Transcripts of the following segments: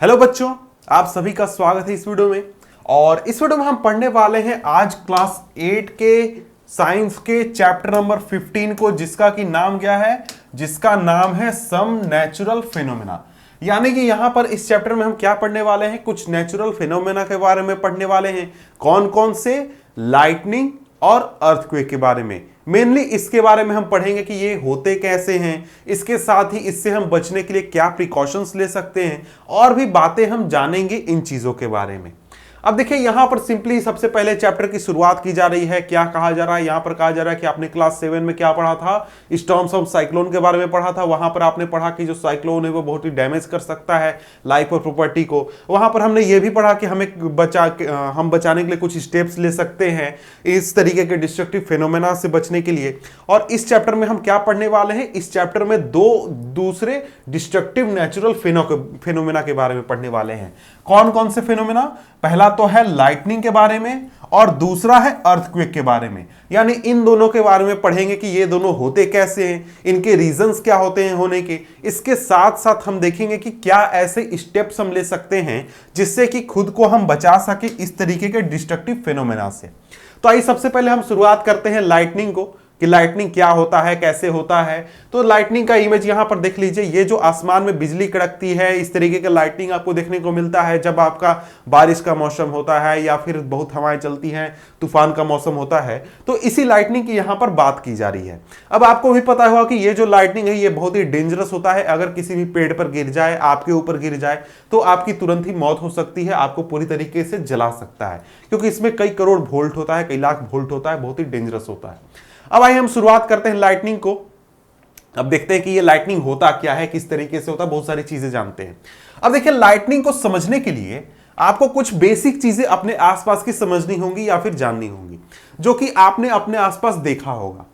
Hello बच्चों, आप सभी का स्वागत है इस वीडियो में। और इस वीडियो में हम पढ़ने वाले हैं आज क्लास 8 के साइंस के चैप्टर नंबर 15 को, जिसका की नाम क्या है, जिसका नाम है सम नेचुरल फिनोमेना। यानी कि यहां पर इस चैप्टर में हम क्या पढ़ने वाले हैं, कुछ नेचुरल फिनोमेना के बारे में पढ़ने वाले हैं। कौन कौन से? लाइटनिंग और अर्थक्वेक के बारे में। मेनली इसके बारे में हम पढ़ेंगे कि ये होते कैसे हैं, इसके साथ ही इससे हम बचने के लिए क्या प्रिकॉशंस ले सकते हैं, और भी बातें हम जानेंगे इन चीजों के बारे में। अब देखिए यहां पर सिंपली सबसे पहले चैप्टर की शुरुआत की जा रही है। क्या कहा जा रहा है यहां पर? कहा जा रहा है कि आपने क्लास 7 में क्या पढ़ा था, स्टॉर्म्स ऑफ साइक्लोन के बारे में पढ़ा था। वहां पर आपने पढ़ा कि जो साइक्लोन है वो बहुत ही डैमेज कर सकता है लाइफ और प्रॉपर्टी को। वहां पर हमने ये भी पढ़ा कि हम बचाने के लिए कुछ स्टेप्स ले सकते हैं इस तरीके के डिस्ट्रक्टिव फेनोमेना से बचने के लिए। और इस चैप्टर में हम क्या पढ़ने वाले हैं, इस चैप्टर में दो दूसरे डिस्ट्रक्टिव नेचुरल फेनोमेना के बारे में पढ़ने वाले हैं। कौन कौन से फेनोमेना? पहला तो है लाइटनिंग के बारे में और दूसरा है अर्थक्वेक के बारे में। यानी इन दोनों के बारे में पढ़ेंगे कि ये दोनों होते कैसे हैं, इनके रीजंस क्या होते हैं होने के। इसके साथ साथ हम देखेंगे कि क्या ऐसे स्टेप्स हम ले सकते हैं जिससे कि खुद को हम बचा सके इस तरीके के डिस्ट्रक्टिव फेनोमेना से। तो आइए सबसे पहले हम शुरुआत करते हैं लाइटनिंग को, कि लाइटनिंग क्या होता है, कैसे होता है। तो लाइटनिंग का इमेज यहां पर देख लीजिए। ये जो आसमान में बिजली कड़कती है, इस तरीके का लाइटनिंग आपको देखने को मिलता है जब आपका बारिश का मौसम होता है या फिर बहुत हवाएं चलती हैं, तूफान का मौसम होता है। तो इसी लाइटनिंग की यहां पर बात की जा रही है। अब आपको भी पता होगा कि ये जो लाइटनिंग है ये बहुत ही डेंजरस होता है। अगर किसी भी पेड़ पर गिर जाए, आपके ऊपर गिर जाए, तो आपकी तुरंत ही मौत हो सकती है, आपको पूरी तरीके से जला सकता है, क्योंकि इसमें कई करोड़ वोल्ट होता है, कई लाख वोल्ट होता है, बहुत ही डेंजरस होता है। अब आइए हम शुरुआत करते हैं लाइटनिंग को। अब देखते हैं कि ये लाइटनिंग होता क्या है, किस तरीके से होता है, बहुत सारी चीजें जानते हैं। अब देखिए लाइटनिंग को समझने के लिए आपको कुछ बेसिक चीजें अपने आसपास की समझनी होंगी या फिर जाननी होंगी, जो कि आपने अपने आसपास देखा होगा।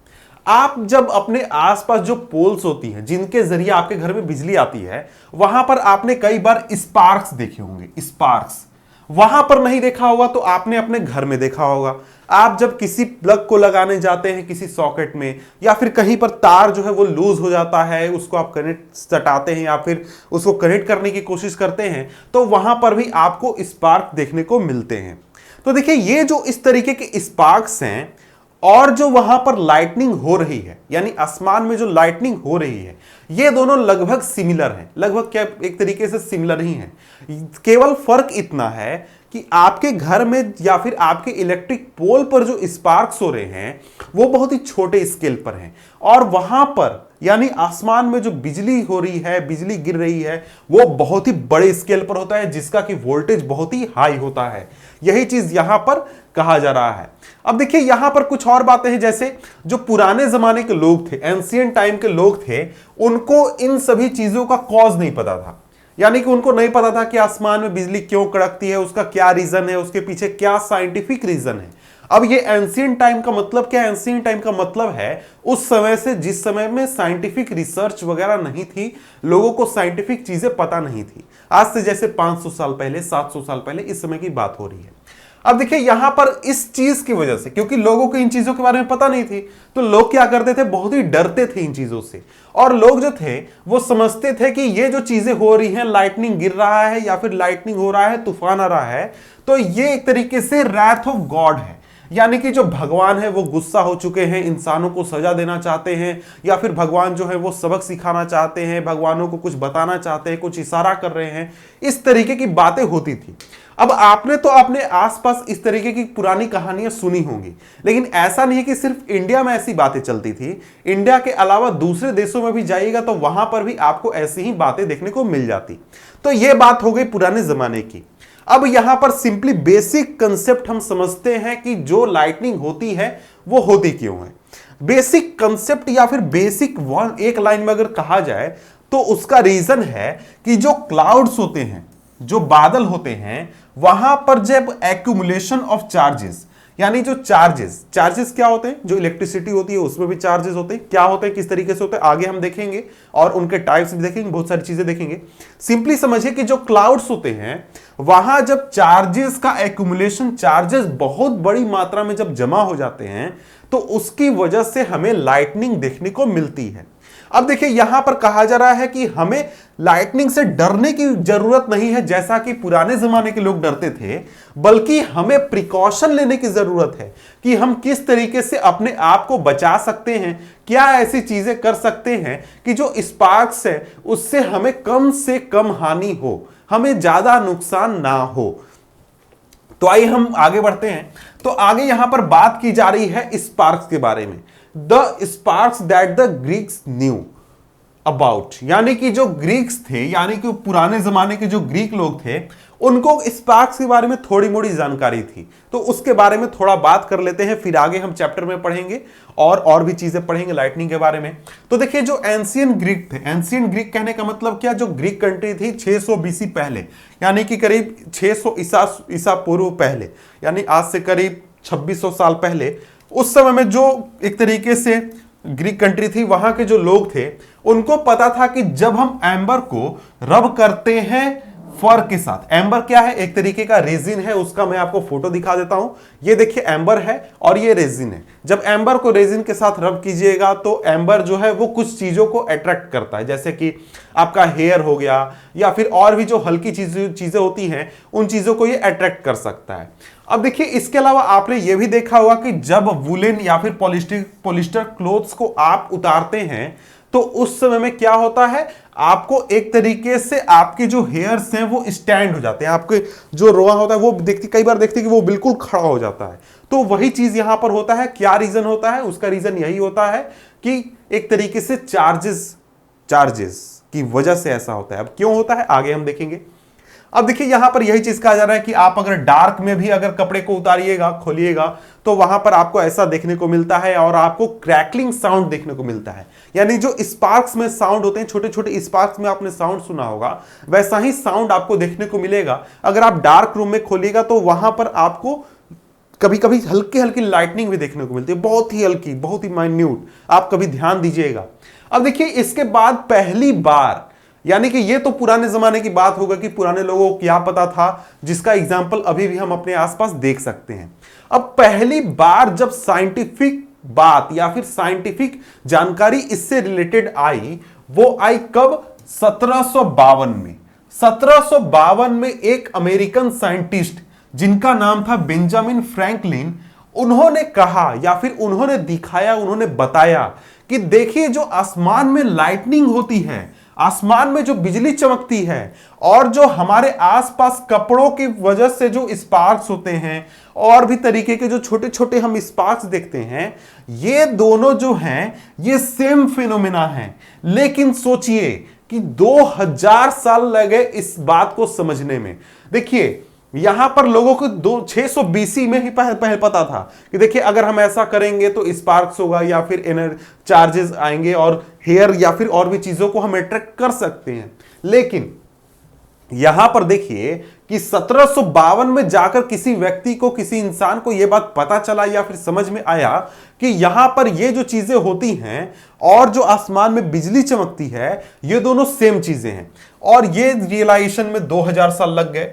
आप जब अपने आसपास जो पोल्स होती हैं जिनके जरिए आपके घर में बिजली आती है, वहां पर आपने कई बार स्पार्क्स देखे होंगे। स्पार्क्स वहां पर नहीं देखा होगा तो आपने अपने घर में देखा होगा। आप जब किसी प्लग को लगाने जाते हैं किसी सॉकेट में, या फिर कहीं पर तार जो है वो लूज हो जाता है, उसको आप कनेक्ट सटाते हैं या फिर उसको कनेक्ट करने की कोशिश करते हैं, तो वहां पर भी आपको स्पार्क देखने को मिलते हैं। तो देखिए ये जो इस तरीके के स्पार्क्स हैं और जो वहां पर लाइटनिंग हो रही है, यानी आसमान में जो लाइटनिंग हो रही है, ये दोनों लगभग सिमिलर हैं। लगभग क्या, एक तरीके से सिमिलर ही हैं। केवल फर्क इतना है कि आपके घर में या फिर आपके इलेक्ट्रिक पोल पर जो स्पार्क्स हो रहे हैं वो बहुत ही छोटे स्केल पर हैं, और वहां पर यानी आसमान में जो बिजली हो रही है, बिजली गिर रही है, वो बहुत ही बड़े स्केल पर होता है, जिसका कि वोल्टेज बहुत ही हाई होता है। यही चीज यहां पर कहा जा रहा है। अब देखिए यहां पर कुछ और बातें हैं, जैसे जो पुराने जमाने के लोग थे, एंशिएंट टाइम के लोग थे, उनको इन सभी चीजों का कॉज नहीं पता था। यानी कि उनको नहीं पता था कि आसमान में बिजली क्यों कड़कती है, उसका क्या रीजन है, उसके पीछे क्या साइंटिफिक रीजन है। अब ये एंशिएंट टाइम का मतलब क्या है? एंशिएंट टाइम का मतलब है उस समय से जिस समय में साइंटिफिक रिसर्च वगैरह नहीं थी, लोगों को साइंटिफिक चीजें पता नहीं थी। आज से जैसे 500 साल पहले, 700 साल पहले, इस समय की बात हो रही है। अब देखिए यहां पर इस चीज की वजह से, क्योंकि लोगों को इन चीजों के बारे में पता नहीं थी, तो लोग क्या करते थे, बहुत ही डरते थे इन चीजों से। और लोग जो थे वो समझते थे कि ये जो चीजें हो रही हैं, लाइटनिंग गिर रहा है या फिर लाइटनिंग हो रहा है, तूफान आ रहा है, तो ये एक तरीके से रैथ ऑफ गॉड है। यानी कि जो भगवान है वो गुस्सा हो चुके हैं, इंसानों को सजा देना चाहते हैं, या फिर भगवान जो है वो सबक सिखाना चाहते हैं, भगवानों को कुछ बताना चाहते हैं, कुछ इशारा कर रहे हैं। इस तरीके की बातें होती थी। अब आपने तो अपने आसपास इस तरीके की पुरानी कहानियां सुनी होंगी, लेकिन ऐसा नहीं है कि सिर्फ इंडिया में ऐसी बातें चलती थी। इंडिया के अलावा दूसरे देशों में भी जाइएगा तो वहां पर भी आपको ऐसी ही बातें देखने को मिल जाती। तो यह बात हो गई पुराने जमाने की। अब यहां पर सिंपली बेसिक कंसेप्ट हम समझते हैं कि जो लाइटनिंग होती है वो होती क्यों है। बेसिक कंसेप्ट या फिर बेसिक वन एक लाइन में अगर कहा जाए तो उसका रीजन है कि जो क्लाउड्स होते हैं, जो बादल होते हैं, वहां पर जब एक्यूमुलेशन ऑफ चार्जेस, यानी जो चार्जेस क्या होते हैं, जो इलेक्ट्रिसिटी होती है उसमें भी चार्जेस होते हैं। क्या होते हैं, किस तरीके से होते हैं, आगे हम देखेंगे, और उनके टाइप्स भी देखेंगे, बहुत सारी चीजें देखेंगे। सिंपली समझिए कि जो क्लाउड्स होते हैं वहां जब चार्जेस का एक्यूमुलेशन, चार्जेस बहुत बड़ी मात्रा में जब जमा हो जाते हैं, तो उसकी वजह से हमें लाइटनिंग देखने को मिलती है। अब देखिए यहां पर कहा जा रहा है कि हमें लाइटनिंग से डरने की जरूरत नहीं है जैसा कि पुराने जमाने के लोग डरते थे, बल्कि हमें प्रिकॉशन लेने की जरूरत है कि हम किस तरीके से अपने आप को बचा सकते हैं, क्या ऐसी चीजें कर सकते हैं कि जो स्पार्क्स है उससे हमें कम से कम हानि हो, हमें ज्यादा नुकसान ना हो। तो आइए हम आगे बढ़ते हैं। तो आगे यहां पर बात की जा रही है स्पार्क्स के बारे में। The sparks that the Greeks knew about, यानी कि जो ग्रीक्स थे, यानी कि पुराने जमाने के जो ग्रीक लोग थे, उनको स्पार्क्स के बारे में थोड़ी मोड़ी जानकारी थी। तो उसके बारे में थोड़ा बात कर लेते हैं, फिर आगे हम चैप्टर में पढ़ेंगे और भी चीजें पढ़ेंगे लाइटनिंग के बारे में। तो देखिए जो एंशियंट ग्रीक थे, एंशियंट ग्रीक कहने का मतलब क्या, जो ग्रीक कंट्री थी 600 बीसी पहले, यानी कि करीब 600 ईसा पूर्व पहले, यानी आज से करीब 2600 साल पहले, उस समय में जो एक तरीके से ग्रीक कंट्री थी, वहां के जो लोग थे उनको पता था कि जब हम एम्बर को रब करते हैं फर के साथ, एम्बर क्या है, एक तरीके का रेजिन है, उसका मैं आपको फोटो दिखा देता हूं। ये देखिए एम्बर है और ये रेजिन है। जब एम्बर को रेजिन के साथ रब कीजिएगा तो एम्बर जो है वो कुछ चीजों को अट्रैक्ट करता है, जैसे कि आपका हेयर हो गया या फिर और भी जो हल्की चीजें होती हैं, उन चीजों को ये अट्रैक्ट कर सकता है। अब देखिए इसके अलावा आपने ये भी देखा होगा कि जब वुलन या फिर पॉलिस्टर क्लोथ्स को आप उतारते हैं तो उस समय में क्या होता है, आपको एक तरीके से आपके जो हेयर्स हैं वो स्टैंड हो जाते हैं, आपके जो रोआ होता है वो कई बार देखते कि वो बिल्कुल खड़ा हो जाता है। तो वही चीज यहां पर होता है। क्या रीजन होता है, उसका रीजन यही होता है कि एक तरीके से चार्जेस की वजह से ऐसा होता है। अब क्यों होता है आगे हम देखेंगे। अब देखिए यहां पर यही चीज कहा जा रहा है कि आप अगर डार्क में भी अगर कपड़े को उतारिएगा, खोलिएगा, तो वहां पर आपको ऐसा देखने को मिलता है और आपको क्रैकलिंग साउंड देखने को मिलता है। यानी जो स्पार्क्स में साउंड होते हैं, छोटे छोटे स्पार्क्स में आपने साउंड सुना होगा, वैसा ही साउंड आपको देखने को मिलेगा। अगर आप डार्क रूम में खोलिएगा तो वहां पर आपको कभी कभी हल्की हल्की लाइटनिंग भी देखने को मिलती है, बहुत ही हल्की, बहुत ही माइन्यूट। आप कभी ध्यान दीजिएगा। अब देखिए इसके बाद पहली बार, यानी कि ये तो पुराने जमाने की बात होगा कि पुराने लोगों को क्या पता था, जिसका एग्जाम्पल अभी भी हम अपने आसपास देख सकते हैं। अब पहली बार जब साइंटिफिक बात या फिर साइंटिफिक जानकारी इससे रिलेटेड आई, वो आई कब, 1752 में। 1752 में एक अमेरिकन साइंटिस्ट जिनका नाम था बेंजामिन फ्रैंकलिन, उन्होंने कहा या फिर उन्होंने दिखाया, उन्होंने बताया कि देखिए जो आसमान में लाइटनिंग होती है, आसमान में जो बिजली चमकती है, और जो हमारे आसपास कपड़ों की वजह से जो स्पार्क्स होते हैं और भी तरीके के जो छोटे छोटे हम स्पार्क्स देखते हैं, ये दोनों जो हैं ये सेम फिनोमेना हैं। लेकिन सोचिए कि 2000 साल लगे इस बात को समझने में। देखिए यहां पर लोगों को 600 बीसी में ही पहले पता था कि देखिए अगर हम ऐसा करेंगे तो स्पार्क्स होगा या फिर एनर्जी चार्जेस आएंगे और हेयर या फिर और भी चीजों को हम अट्रैक्ट कर सकते हैं। लेकिन यहां पर देखिए कि 1752 में जाकर किसी व्यक्ति को, किसी इंसान को यह बात पता चला या फिर समझ में आया कि यहां पर ये जो चीजें होती हैं और जो आसमान में बिजली चमकती है, ये दोनों सेम चीजें हैं। और ये रियलाइजेशन में 2000 साल लग गए।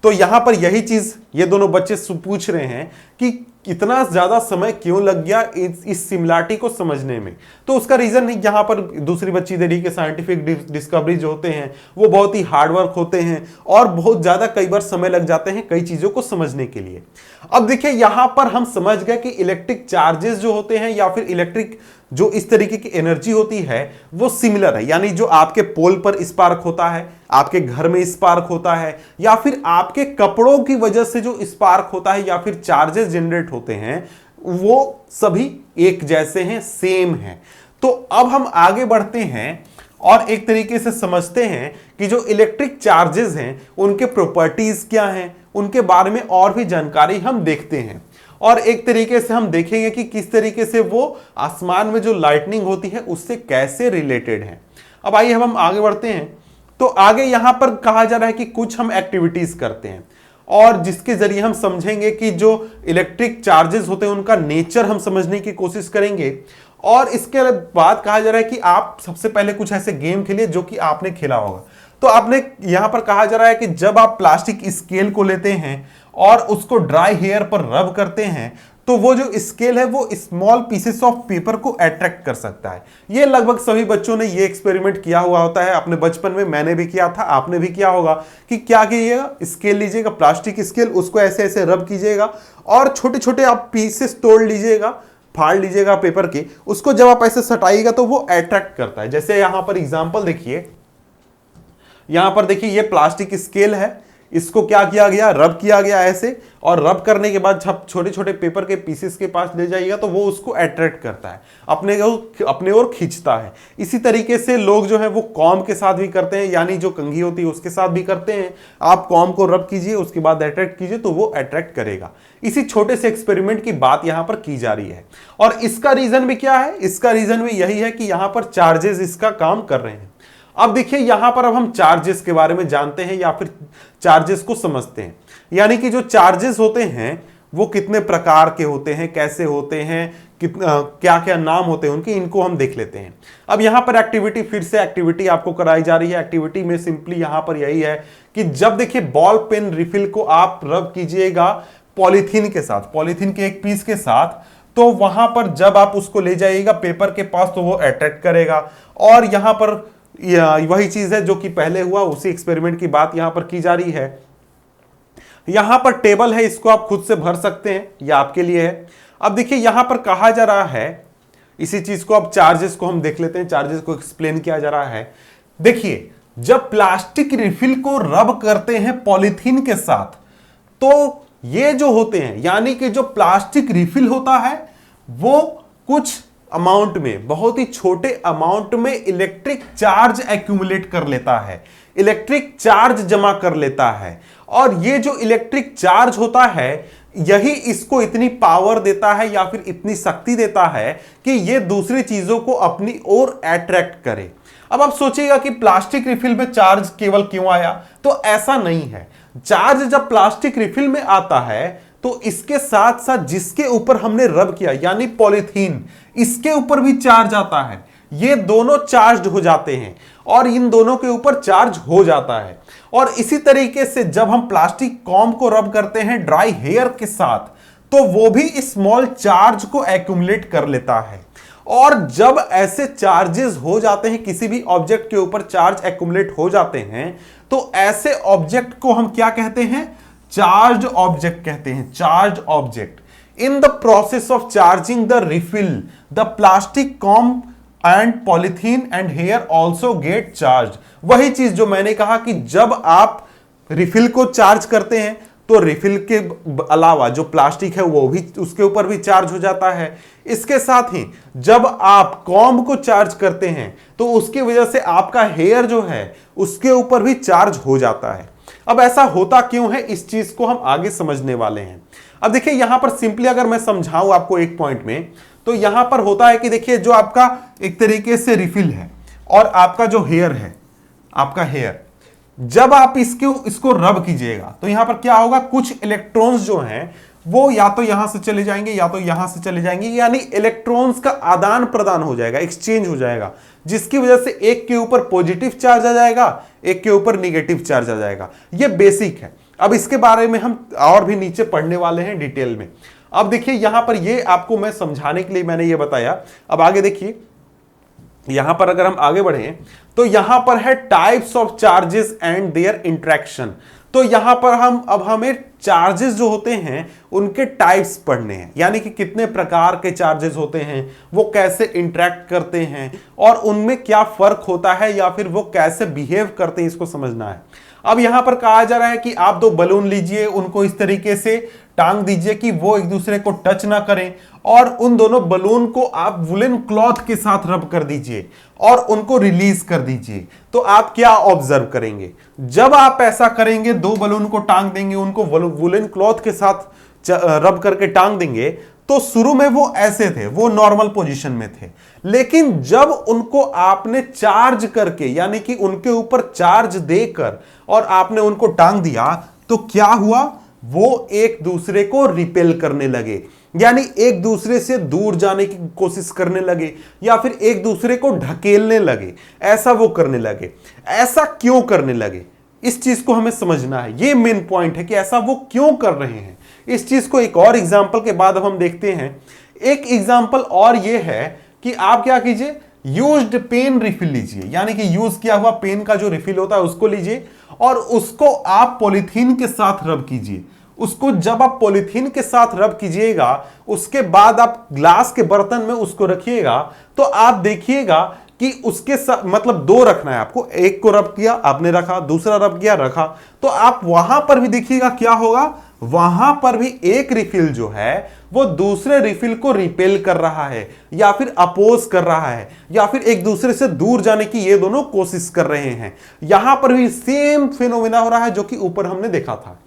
तो यहां पर यही चीज ये दोनों बच्चे पूछ रहे हैं कि इतना ज्यादा समय क्यों लग गया इस सिमिलरिटी को समझने में। तो उसका रीजन यहां पर दूसरी बच्ची दे रही कि साइंटिफिक डिस्कवरी जो होते हैं वो बहुत ही हार्डवर्क होते हैं और बहुत ज्यादा कई बार समय लग जाते हैं कई चीजों को समझने के लिए। अब देखिए यहां पर हम समझ गए कि इलेक्ट्रिक चार्जेस जो होते हैं या फिर इलेक्ट्रिक जो इस तरीके की एनर्जी होती है वो सिमिलर है। यानी जो आपके पोल पर स्पार्क होता है, आपके घर में स्पार्क होता है, या फिर आपके कपड़ों की वजह से जो स्पार्क होता है या फिर चार्जेस जनरेट होते हैं, वो सभी एक जैसे हैं, सेम हैं। तो अब हम आगे बढ़ते हैं और एक तरीके से समझते हैं कि जो इलेक्ट्रिक चार्जेस हैं उनके प्रॉपर्टीज क्या हैं, उनके बारे में और भी जानकारी हम देखते हैं। और एक तरीके से हम देखेंगे कि किस तरीके से वो आसमान में जो लाइटनिंग होती है उससे कैसे रिलेटेड है। अब आइए हम आगे बढ़ते हैं। तो आगे यहां पर कहा जा रहा है कि कुछ हम एक्टिविटीज करते हैं और जिसके जरिए हम समझेंगे कि जो इलेक्ट्रिक चार्जेस होते हैं उनका नेचर हम समझने की कोशिश करेंगे। और इसके बाद कहा जा रहा है कि आप सबसे पहले कुछ ऐसे गेम खेलिए जो कि आपने खेला होगा। तो आपने यहां पर कहा जा रहा है कि जब आप प्लास्टिक स्केल को लेते हैं और उसको ड्राई हेयर पर रब करते हैं तो वो जो स्केल है वो स्मॉल पीसेस ऑफ पेपर को अट्रैक्ट कर सकता है। ये लगभग सभी बच्चों ने ये एक्सपेरिमेंट किया हुआ होता है अपने बचपन में, मैंने भी किया था, आपने भी किया होगा कि क्या कीजिएगा, स्केल लीजिएगा, प्लास्टिक स्केल, उसको ऐसे ऐसे रब कीजिएगा और छोटे छोटे आप पीसेस तोड़ लीजिएगा, फाड़ लीजिएगा पेपर के, उसको जब आप ऐसे सटाइएगा तो वो अट्रैक्ट करता है। जैसे यहां पर एग्जांपल देखिए, यहां पर देखिए ये प्लास्टिक स्केल है, इसको क्या किया गया, रब किया गया ऐसे, और रब करने के बाद जब छोटे छोटे पेपर के पीसेस के पास ले जाइएगा तो वो उसको अट्रैक्ट करता है, अपने ओर खींचता है। इसी तरीके से लोग जो है वो कॉम के साथ भी करते हैं, यानी जो कंघी होती है उसके साथ भी करते हैं। आप कॉम को रब कीजिए, उसके बाद अट्रैक्ट कीजिए तो वो अट्रैक्ट करेगा। इसी छोटे से एक्सपेरिमेंट की बात यहां पर की जा रही है। और इसका रीजन भी क्या है, इसका रीजन भी यही है कि यहां पर चार्जेस इसका काम कर रहे हैं। अब देखिए यहां पर अब हम चार्जेस के बारे में जानते हैं या फिर चार्जेस को समझते हैं, यानी कि जो चार्जेस होते हैं वो कितने प्रकार के होते हैं, कैसे होते हैं, क्या क्या नाम होते हैं उनके, इनको हम देख लेते हैं। अब यहां पर एक्टिविटी, फिर से एक्टिविटी आपको कराई जा रही है। एक्टिविटी में सिंपली यहां पर यही है कि जब देखिए बॉल पेन रिफिल को आप रब कीजिएगा पॉलीथीन के साथ, पॉलीथीन के एक पीस के साथ, तो वहां पर जब आप उसको ले जाइएगा पेपर के पास तो वो अट्रैक्ट करेगा। और यहां पर वही चीज है जो कि पहले हुआ, उसी एक्सपेरिमेंट की बात यहां पर की जा रही है। यहां पर टेबल है, इसको आप खुद से भर सकते हैं, यह आपके लिए है। अब देखिए यहां पर कहा जा रहा है इसी चीज को, अब चार्जेस को हम देख लेते हैं, चार्जेस को एक्सप्लेन किया जा रहा है। देखिए जब प्लास्टिक रिफिल को रब करते हैं पॉलीथीन के साथ तो ये जो होते हैं, यानी कि जो प्लास्टिक रिफिल होता है वो कुछ अमाउंट में, बहुत ही छोटे अमाउंट में इलेक्ट्रिक चार्ज एक्यूमुलेट कर लेता है, इलेक्ट्रिक चार्ज जमा कर लेता है। और ये जो इलेक्ट्रिक चार्ज होता है यही इसको इतनी पावर देता है या फिर इतनी शक्ति देता है कि ये दूसरी चीजों को अपनी ओर अट्रैक्ट करे। अब आप सोचिएगा कि प्लास्टिक रिफिल में चार्ज केवल क्यों आया, तो ऐसा नहीं है। चार्ज जब प्लास्टिक रिफिल में आता है तो इसके साथ साथ जिसके ऊपर हमने रब किया यानी पॉलीथीन, इसके ऊपर भी चार्ज आता है। ये दोनों चार्ज हो जाते हैं और इन दोनों के ऊपर चार्ज हो जाता है। और इसी तरीके से जब हम प्लास्टिक कॉम को रब करते हैं ड्राई हेयर के साथ तो वो भी स्मॉल चार्ज को एक्यूमुलेट कर लेता है। और जब ऐसे चार्जेस हो जाते हैं, किसी भी ऑब्जेक्ट के ऊपर चार्ज एक्यूमुलेट हो जाते हैं, तो ऐसे ऑब्जेक्ट को हम क्या कहते हैं, चार्ज ऑब्जेक्ट कहते हैं, charge object. In the process of charging the refill the plastic comb and polythene and hair also get charge. वही चीज जो मैंने कहा कि जब आप रिफिल को चार्ज करते हैं तो रिफिल के अलावा जो प्लास्टिक है वो भी, उसके ऊपर भी चार्ज हो जाता है। इसके साथ ही जब आप कॉम्ब को चार्ज करते हैं तो उसकी वजह से आपका हेयर जो है उसके ऊपर भी चार्ज हो जाता है। अब ऐसा होता क्यों है, इस चीज को हम आगे समझने वाले हैं। अब देखिए यहां पर सिंपली अगर मैं समझाऊं आपको एक पॉइंट में, तो यहां पर होता है कि देखिए जो आपका एक तरीके से रिफिल है और आपका जो हेयर है, आपका हेयर, जब आप इसको रब कीजिएगा तो यहां पर क्या होगा, कुछ इलेक्ट्रॉन्स जो हैं वो या तो यहां से चले जाएंगे या तो यहां से चले जाएंगे, यानी इलेक्ट्रॉन्स का आदान प्रदान हो जाएगा, एक्सचेंज हो जाएगा, जिसकी वजह से एक के ऊपर पॉजिटिव चार्ज आ जाएगा, एक के ऊपर नेगेटिव चार्ज आ जाएगा। ये बेसिक है। अब इसके बारे में हम और भी नीचे पढ़ने वाले हैं डिटेल में। अब देखिए यहां पर ये आपको मैं समझाने के लिए मैंने ये बताया। अब आगे देखिए यहां पर अगर हम आगे बढ़े तो यहां पर है types of charges and there interaction. तो यहां पर हमें चार्जेस जो होते हैं उनके टाइप्स पढ़ने हैं, यानी कि कितने प्रकार के चार्जेस होते हैं, वो कैसे इंटरेक्ट करते हैं और उनमें क्या फर्क होता है या फिर वो कैसे बिहेव करते हैं, इसको समझना है। अब यहां पर कहा जा रहा है कि आप दो बलून लीजिए, उनको इस तरीके से टांग दीजिए कि वो एक दूसरे को टच ना करें और उन दोनों बलून को आप वुलन क्लॉथ के साथ रब कर दीजिए और उनको रिलीज कर दीजिए। तो आप क्या ऑब्जर्व करेंगे, जब आप ऐसा करेंगे, दो बलून को टांग देंगे, उनको वुलन क्लॉथ के साथ रब करके टांग देंगे, तो शुरू में वो ऐसे थे, वो नॉर्मल पोजीशन में थे, लेकिन जब उनको आपने चार्ज करके यानी कि उनके ऊपर चार्ज देकर और आपने उनको टांग दिया तो क्या हुआ, वो एक दूसरे को रिपेल करने लगे, यानी एक दूसरे से दूर जाने की कोशिश करने लगे या फिर एक दूसरे को ढकेलने लगे, ऐसा वो करने लगे। ऐसा क्यों करने लगे, इस चीज को हमें समझना है। ये मेन पॉइंट है कि ऐसा वो क्यों कर रहे हैं, इस चीज को एक और एग्जाम्पल के बाद अब हम देखते हैं। एक एग्जाम्पल और ये है कि आप क्या कीजिए, यूज्ड पेन रिफिल लीजिए, यानी कि यूज किया हुआ पेन का जो रिफिल होता है उसको लीजिए और उसको आप पॉलीथीन के साथ रब कीजिए। उसको जब आप पॉलीथीन के साथ रब कीजिएगा, उसके बाद आप ग्लास के बर्तन में उसको रखिएगा, तो आप देखिएगा कि उसके साथ मतलब दो रखना है आपको, एक को रब किया आपने रखा, दूसरा रब किया रखा, तो आप वहां पर भी देखिएगा क्या होगा, वहां पर भी एक रिफिल जो है वो दूसरे रिफिल को रिपेल कर रहा है या फिर अपोज कर रहा है या फिर एक दूसरे से दूर जाने की ये दोनों कोशिश कर रहे हैं। यहां पर भी सेम फिनोमेना हो रहा है जो कि ऊपर हमने देखा था।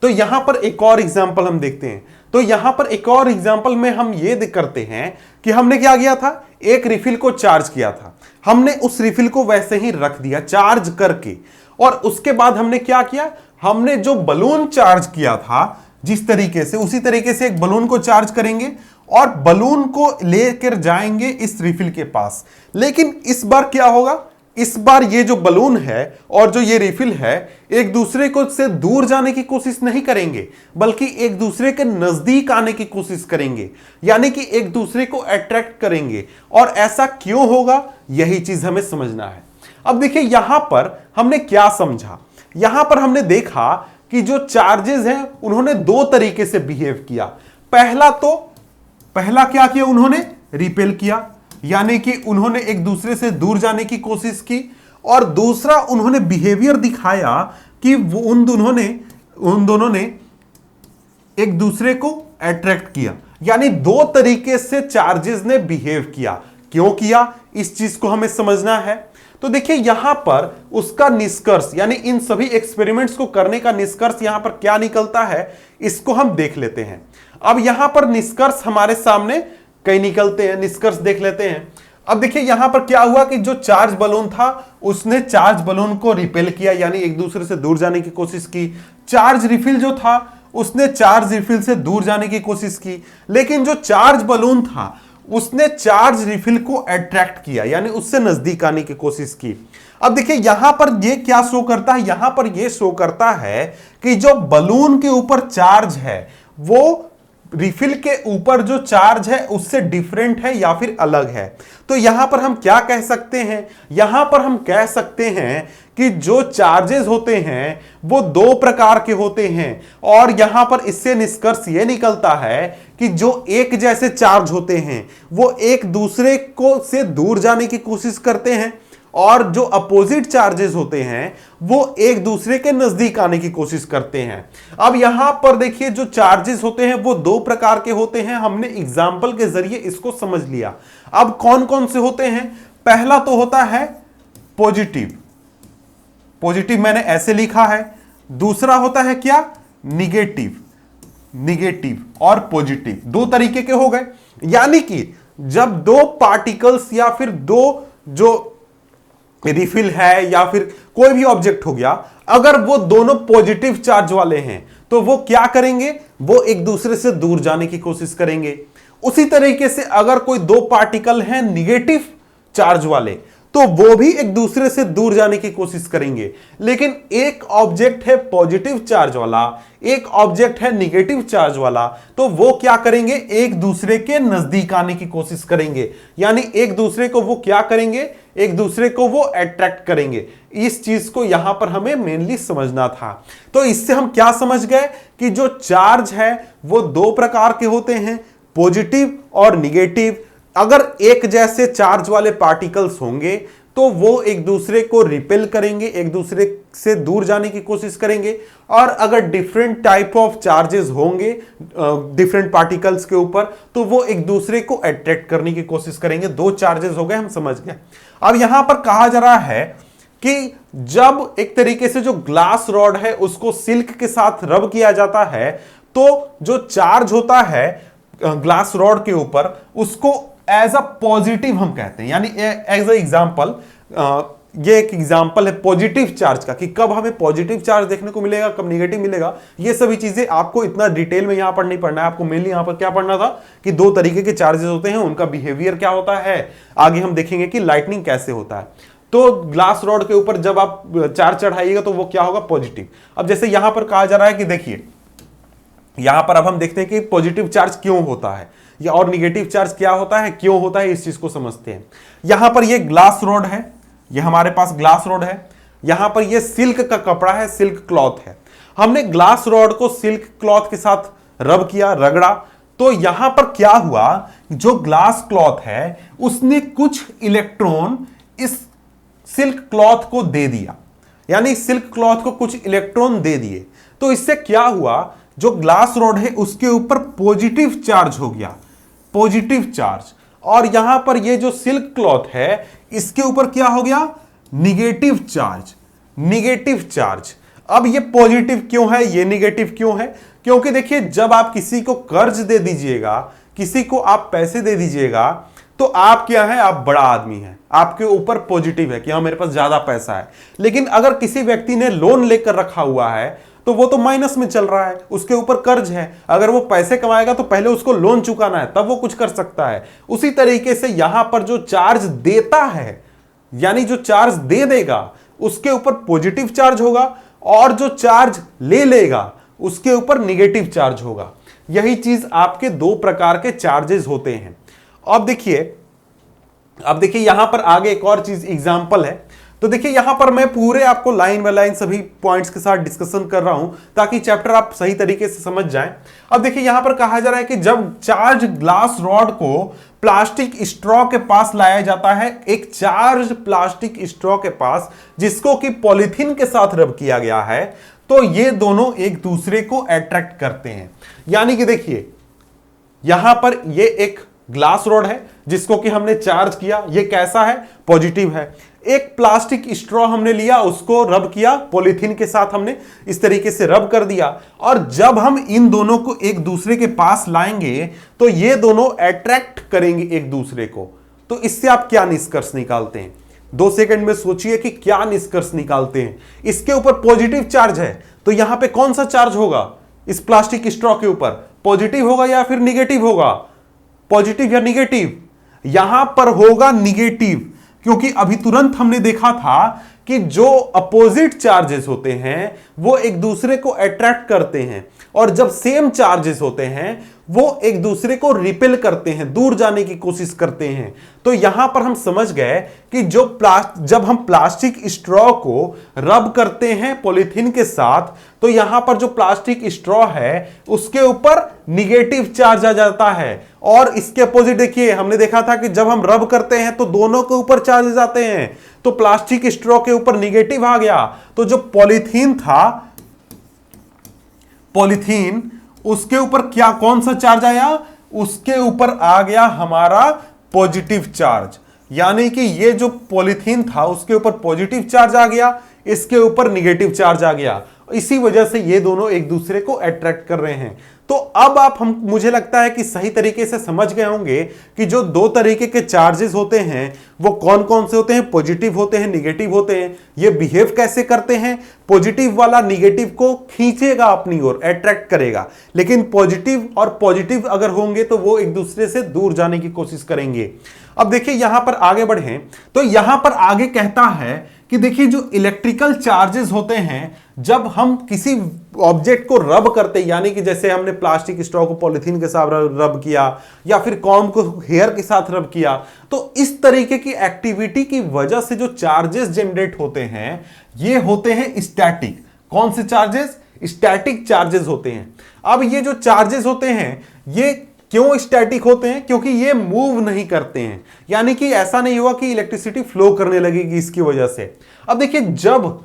तो यहां पर एक और एग्जांपल हम देखते हैं। तो यहां पर एक और एग्जांपल में हम ये करते हैं कि हमने क्या किया था, एक रिफिल को चार्ज किया था, हमने उस रिफिल को वैसे ही रख दिया चार्ज करके, और उसके बाद हमने क्या किया, हमने जो बलून चार्ज किया था जिस तरीके से, उसी तरीके से एक बलून को चार्ज करेंगे और बलून को लेकर जाएंगे इस रिफिल के पास। लेकिन इस बार क्या होगा, इस बार ये जो बलून है और जो ये रिफिल है एक दूसरे को से दूर जाने की कोशिश नहीं करेंगे, बल्कि एक दूसरे के नजदीक आने की कोशिश करेंगे, यानी कि एक दूसरे को अट्रैक्ट करेंगे। और ऐसा क्यों होगा, यही चीज हमें समझना है। अब देखिए यहां पर हमने क्या समझा, यहां पर हमने देखा कि जो चार्जेस हैं उन्होंने दो तरीके से बिहेव किया। पहला क्या किया, उन्होंने रिपेल किया, यानी कि उन्होंने एक दूसरे से दूर जाने की कोशिश की, और दूसरा उन्होंने बिहेवियर दिखाया कि वो उन दोनों ने एक दूसरे को अट्रैक्ट किया। यानी दो तरीके से चार्जेस ने बिहेव किया। क्यों किया, इस चीज को हमें समझना है। तो देखिए यहां पर उसका निष्कर्ष, यानी इन सभी एक्सपेरिमेंट्स को करने का निष्कर्ष यहां पर क्या निकलता है, इसको हम देख लेते हैं। अब यहां पर निष्कर्ष हमारे सामने कई निकलते हैं, निष्कर्ष देख लेते हैं। अब देखिए यहां पर क्या हुआ कि जो चार्ज बलून था उसने चार्ज बलून को रिपेल किया, यानी एक दूसरे से दूर जाने की कोशिश की। चार्ज रिफिल जो था उसने चार्ज रिफिल से दूर जाने की कोशिश की, लेकिन जो चार्ज बलून था उसने चार्ज रिफिल को अट्रैक्ट किया, यानी उससे नजदीक आने की कोशिश की। अब देखिए यहां पर ये क्या शो करता है, यहां पर ये शो करता है कि जो बलून के ऊपर चार्ज है वो रिफिल के ऊपर जो चार्ज है उससे डिफरेंट है या फिर अलग है। तो यहां पर हम क्या कह सकते हैं, यहां पर हम कह सकते हैं कि जो चार्जेस होते हैं वो दो प्रकार के होते हैं, और यहां पर इससे निष्कर्ष ये निकलता है कि जो एक जैसे चार्ज होते हैं वो एक दूसरे को से दूर जाने की कोशिश करते हैं, और जो अपोजिट चार्जेस होते हैं वो एक दूसरे के नजदीक आने की कोशिश करते हैं। अब यहां पर देखिए जो चार्जेस होते हैं वो दो प्रकार के होते हैं, हमने एग्जाम्पल के जरिए इसको समझ लिया। अब कौन कौन से होते हैं, पहला तो होता है पॉजिटिव, पॉजिटिव मैंने ऐसे लिखा है। दूसरा होता है क्या, निगेटिव, निगेटिव और पॉजिटिव, दो तरीके के हो गए। यानी कि जब दो पार्टिकल्स या फिर दो जो रिफिल है या फिर कोई भी ऑब्जेक्ट हो गया, अगर वो दोनों पॉजिटिव चार्ज वाले हैं तो वो क्या करेंगे, वो एक दूसरे से दूर जाने की कोशिश करेंगे। उसी तरीके से अगर कोई दो पार्टिकल हैं निगेटिव चार्ज वाले तो वो भी एक दूसरे से दूर जाने की कोशिश करेंगे। लेकिन एक ऑब्जेक्ट है पॉजिटिव चार्ज वाला, एक ऑब्जेक्ट है निगेटिव चार्ज वाला, तो वो क्या करेंगे, एक दूसरे के नजदीक आने की कोशिश करेंगे, यानी एक दूसरे को वो क्या करेंगे, एक दूसरे को वो अट्रैक्ट करेंगे। इस चीज को यहां पर हमें मेनली समझना था। तो इससे हम क्या समझ गए कि जो चार्ज है वो दो प्रकार के होते हैं, पॉजिटिव और निगेटिव। अगर एक जैसे चार्ज वाले पार्टिकल्स होंगे तो वो एक दूसरे को रिपेल करेंगे, एक दूसरे से दूर जाने की कोशिश करेंगे, और अगर डिफरेंट टाइप ऑफ चार्जेस होंगे डिफरेंट पार्टिकल्स के ऊपर तो वो एक दूसरे को अट्रैक्ट करने की कोशिश करेंगे। दो चार्जेस हो गए, हम समझ गए। अब यहां पर कहा जा रहा है कि जब एक तरीके से जो ग्लास रॉड है उसको सिल्क के साथ रब किया जाता है तो जो चार्ज होता है ग्लास रॉड के ऊपर उसको एज अ पॉजिटिव हम कहते हैं, यानी एज अ एग्जाम्पल, ये एक एग्जाम्पल है पॉजिटिव चार्ज का कि कब हमें पॉजिटिव चार्ज देखने को मिलेगा, कब निगेटिव मिलेगा। ये सभी चीजें आपको इतना डिटेल में यहां पर नहीं पढ़ना है, आपको मेनली यहां पर क्या पढ़ना था कि दो तरीके के चार्जेस होते हैं, उनका बिहेवियर क्या होता है। आगे हम देखेंगे कि लाइटनिंग कैसे होता है। तो ग्लास रॉड के ऊपर जब आप चार्ज चढ़ाइएगा तो वो क्या होगा, पॉजिटिव। अब जैसे यहां पर कहा जा रहा है कि देखिए यहां पर अब हम देखते हैं कि पॉजिटिव चार्ज क्यों होता है या और निगेटिव चार्ज क्या होता है, क्यों होता है, इस चीज को समझते हैं। यहां पर ये ग्लास रॉड है, ये हमारे पास ग्लास रॉड है, यहां पर ये सिल्क का कपड़ा है, सिल्क क्लॉथ है। हमने ग्लास रॉड को सिल्क क्लॉथ के साथ रब किया, रगड़ा, तो यहां पर क्या हुआ, जो ग्लास क्लॉथ है उसने कुछ इलेक्ट्रॉन इस सिल्क क्लॉथ को दे दिया, यानी सिल्क क्लॉथ को कुछ इलेक्ट्रॉन दे दिए। तो इससे क्या हुआ, जो ग्लास रॉड है उसके ऊपर पॉजिटिव चार्ज हो गया, पॉजिटिव चार्ज, और यहां पर ये जो सिल्क क्लॉथ है इसके ऊपर क्या हो गया, निगेटिव चार्ज, निगेटिव चार्ज। अब ये पॉजिटिव क्यों है, ये निगेटिव क्यों है, क्योंकि देखिए जब आप किसी को कर्ज दे दीजिएगा, किसी को आप पैसे दे दीजिएगा, तो आप क्या है, आप बड़ा आदमी हैं, आपके ऊपर पॉजिटिव है कि हाँ मेरे पास ज्यादा पैसा है। लेकिन अगर किसी व्यक्ति ने लोन लेकर रखा हुआ है तो वो तो माइनस में चल रहा है, उसके ऊपर कर्ज है, अगर वो पैसे कमाएगा तो पहले उसको लोन चुकाना है तब वो कुछ कर सकता है। उसी तरीके से यहां पर जो चार्ज देता है, यानी जो चार्ज दे देगा उसके ऊपर पॉजिटिव चार्ज होगा, और जो चार्ज ले लेगा उसके ऊपर निगेटिव चार्ज होगा। यही चीज आपके दो प्रकार के चार्जेस होते हैं। अब देखिए यहां पर आगे एक और चीज एग्जांपल है। तो देखिए यहां पर मैं पूरे आपको लाइन बाय लाइन सभी पॉइंट्स के साथ डिस्कशन कर रहा हूं ताकि चैप्टर आप सही तरीके से समझ जाएं। अब देखिए यहां पर कहा जा रहा है कि जब चार्ज ग्लास रॉड को प्लास्टिक स्ट्रॉ के पास लाया जाता है, एक चार्ज प्लास्टिक स्ट्रॉ के पास जिसको कि पॉलीथीन के साथ रब किया गया है, तो ये दोनों एक दूसरे को अट्रैक्ट करते हैं। यानी कि देखिए यहां पर ये एक ग्लास रॉड है जिसको कि हमने चार्ज किया, ये कैसा है, पॉजिटिव है। एक प्लास्टिक स्ट्रॉ हमने लिया, उसको रब किया, पॉलीथीन के साथ हमने इस तरीके से रब कर दिया, और जब हम इन दोनों को एक दूसरे के पास लाएंगे तो ये दोनों अट्रैक्ट करेंगे एक दूसरे को। तो इससे आप क्या निष्कर्ष निकालते हैं, 2 सेकंड में सोचिए कि क्या निष्कर्ष निकालते हैं। इसके ऊपर पॉजिटिव चार्ज है, तो यहां पे कौन सा चार्ज होगा, इस प्लास्टिक स्ट्रॉ के ऊपर पॉजिटिव होगा या फिर निगेटिव होगा, पॉजिटिव या निगेटिव, यहां पर होगा निगेटिव, क्योंकि अभी तुरंत हमने देखा था कि जो अपोजिट चार्जेस होते हैं वो एक दूसरे को अट्रैक्ट करते हैं, और जब सेम चार्जेस होते हैं वो एक दूसरे को रिपेल करते हैं, दूर जाने की कोशिश करते हैं। तो यहां पर हम समझ गए कि जब हम प्लास्टिक स्ट्रॉ को रब करते हैं पॉलीथीन के साथ, तो यहां पर जो प्लास्टिक स्ट्रॉ है उसके ऊपर निगेटिव चार्ज आ जाता है, और इसके अपोजिट देखिए हमने देखा था कि जब हम रब करते हैं तो दोनों के ऊपर चार्जेस आते हैं, तो प्लास्टिक स्ट्रॉ के ऊपर निगेटिव आ गया, तो जो पॉलीथीन था, पॉलीथीन, उसके ऊपर क्या कौन सा चार्ज आया, उसके ऊपर आ गया हमारा पॉजिटिव चार्ज। यानी कि ये जो पॉलीथीन था उसके ऊपर पॉजिटिव चार्ज आ गया, इसके ऊपर निगेटिव चार्ज आ गया, इसी वजह से ये दोनों एक दूसरे को अट्रैक्ट कर रहे हैं। तो अब आप मुझे लगता है कि सही तरीके से समझ गए होंगे कि जो दो तरीके के चार्जेस होते हैं वो कौन कौन से होते हैं, पॉजिटिव होते हैं, निगेटिव होते हैं, ये बिहेव कैसे करते हैं। पॉजिटिव वाला निगेटिव को खींचेगा अपनी ओर, अट्रैक्ट करेगा, लेकिन पॉजिटिव और पॉजिटिव अगर होंगे तो वो एक दूसरे से दूर जाने की कोशिश करेंगे। अब देखिए यहां पर आगे बढ़ें तो यहां पर आगे कहता है कि देखिए जो इलेक्ट्रिकल चार्जेस होते हैं, जब हम किसी ऑब्जेक्ट को रब करते, यानी कि जैसे हमने प्लास्टिक स्ट्रॉ को पॉलीथीन के साथ रब किया या फिर कॉम को हेयर के साथ रब किया, तो इस तरीके की एक्टिविटी की वजह से जो चार्जेस जनरेट होते हैं ये होते हैं स्टैटिक। कौन से चार्जेस, स्टैटिक चार्जेस होते हैं। अब ये जो चार्जेस होते हैं ये क्यों स्टैटिक होते हैं, क्योंकि ये मूव नहीं करते हैं, यानी कि ऐसा नहीं हुआ कि इलेक्ट्रिसिटी फ्लो करने लगेगी इसकी वजह से। अब देखिए जब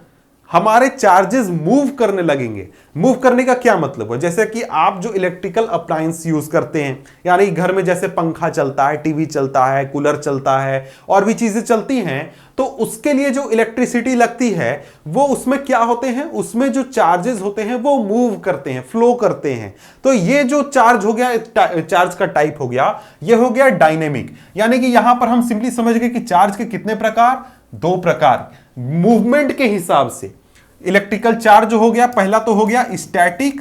हमारे चार्जेस मूव करने लगेंगे, मूव करने का क्या मतलब है, जैसे कि आप जो इलेक्ट्रिकल अप्लायंस यूज करते हैं, यानी घर में जैसे पंखा चलता है, टीवी चलता है, कूलर चलता है, और भी चीजें चलती हैं, तो उसके लिए जो इलेक्ट्रिसिटी लगती है वो उसमें क्या होते हैं, उसमें जो चार्जेस होते हैं वो मूव करते हैं, फ्लो करते हैं। तो ये जो चार्ज हो गया, चार्ज का टाइप हो गया, ये हो गया डायनेमिक। यानी कि यहां पर हम सिंपली समझ गए कि चार्ज के कितने प्रकार, 2 प्रकार, मूवमेंट के हिसाब से। इलेक्ट्रिकल चार्ज हो गया, पहला तो हो गया स्टैटिक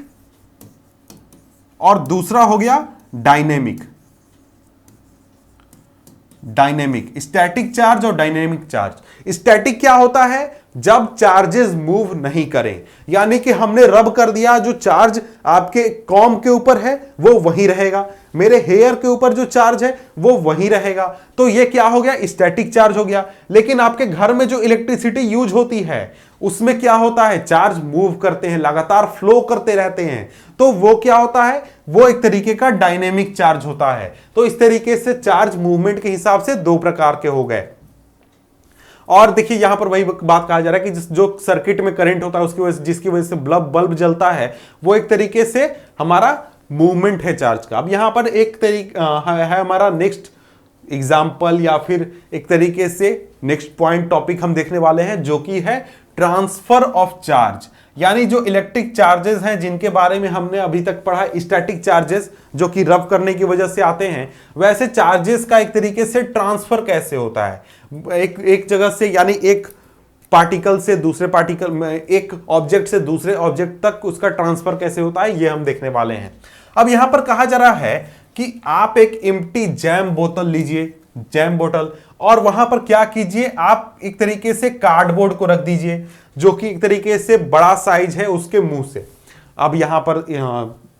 और दूसरा हो गया डायनेमिक। डायनेमिक, स्टैटिक चार्ज और डायनेमिक चार्ज। स्टैटिक क्या होता है, जब चार्जेस मूव नहीं करें, यानी कि हमने रब कर दिया, जो चार्ज आपके कॉम के ऊपर है वो वहीं रहेगा, मेरे हेयर के ऊपर जो चार्ज है वो वहीं रहेगा, तो ये क्या हो गया, स्टैटिक चार्ज हो गया। लेकिन आपके घर में जो इलेक्ट्रिसिटी यूज होती है उसमें क्या होता है, चार्ज मूव करते हैं, लगातार फ्लो करते रहते हैं, तो वो क्या होता है, वो एक तरीके का डायनेमिक चार्ज होता है। तो इस तरीके से चार्ज मूवमेंट के हिसाब से दो प्रकार के हो गए। और देखिए यहां पर वही बात कहा जा रहा है कि जो सर्किट में करंट होता है उसकी वजह से, जिसकी वजह से बल्ब जलता है, वो एक तरीके से हमारा मूवमेंट है चार्ज का। अब यहां पर एक तरीका है हमारा नेक्स्ट एग्जाम्पल या फिर एक तरीके से नेक्स्ट पॉइंट टॉपिक हम देखने वाले हैं, जो कि है ट्रांसफर ऑफ चार्ज। यानी जो इलेक्ट्रिक चार्जेस हैं जिनके बारे में हमने अभी तक पढ़ा, स्टैटिक चार्जेस जो कि रब करने की वजह से आते हैं, वैसे चार्जेस का एक तरीके से ट्रांसफर कैसे होता है एक जगह से, यानी एक पार्टिकल से दूसरे पार्टिकल में, एक ऑब्जेक्ट से दूसरे ऑब्जेक्ट तक उसका ट्रांसफर कैसे होता है, ये हम देखने वाले हैं। अब यहां पर कहा जा रहा है कि आप एक एम्प्टी जैम बोतल लीजिए, जैम बोतल, और वहां पर क्या कीजिए, आप एक तरीके से कार्डबोर्ड को रख दीजिए जो कि एक तरीके से बड़ा साइज है उसके मुंह से। अब यहां पर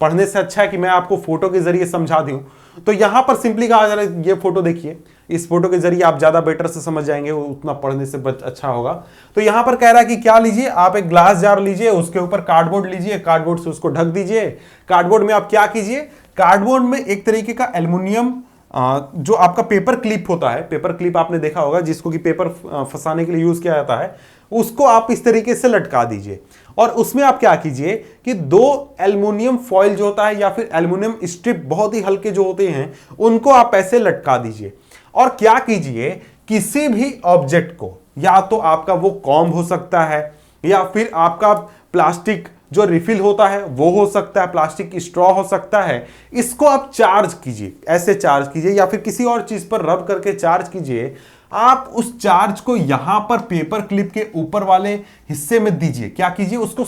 पढ़ने से अच्छा है कि मैं आपको फोटो के जरिए समझा दूं। तो यहां पर सिंपली कहा जा रहा है, ये फोटो देखिए, इस फोटो के जरिए आप ज्यादा बेटर से समझ जाएंगे, उतना पढ़ने से अच्छा होगा। तो यहां पर कह रहा है कि क्या लीजिए, आप एक ग्लास जार लीजिए, उसके ऊपर कार्डबोर्ड लीजिए, कार्डबोर्ड से उसको ढक दीजिए। कार्डबोर्ड में आप क्या कीजिए, कार्डबोर्ड में एक तरीके का एल्युमिनियम जो आपका पेपर क्लिप होता है, पेपर क्लिप आपने देखा होगा जिसको कि पेपर फंसाने के लिए यूज किया जाता है, उसको आप इस तरीके से लटका दीजिए। और उसमें आप क्या कीजिए कि दो एल्युमिनियम फॉइल जो होता है या फिर एल्युमिनियम स्ट्रिप बहुत ही हल्के जो होते हैं, उनको आप ऐसे लटका दीजिए। और क्या कीजिए, किसी भी ऑब्जेक्ट को, या तो आपका वो कॉम्ब हो सकता है या फिर आपका प्लास्टिक जो रिफिल होता है वो हो सकता है, प्लास्टिक की स्ट्रॉ हो सकता है, इसको आप चार्ज कीजिए, ऐसे चार्ज कीजिए या फिर किसी और चीज पर रब करके चार्ज कीजिए। आप उस चार्ज को यहां पर पेपर क्लिप के ऊपर वाले हिस्से में दीजिए, क्या कीजिए, उसको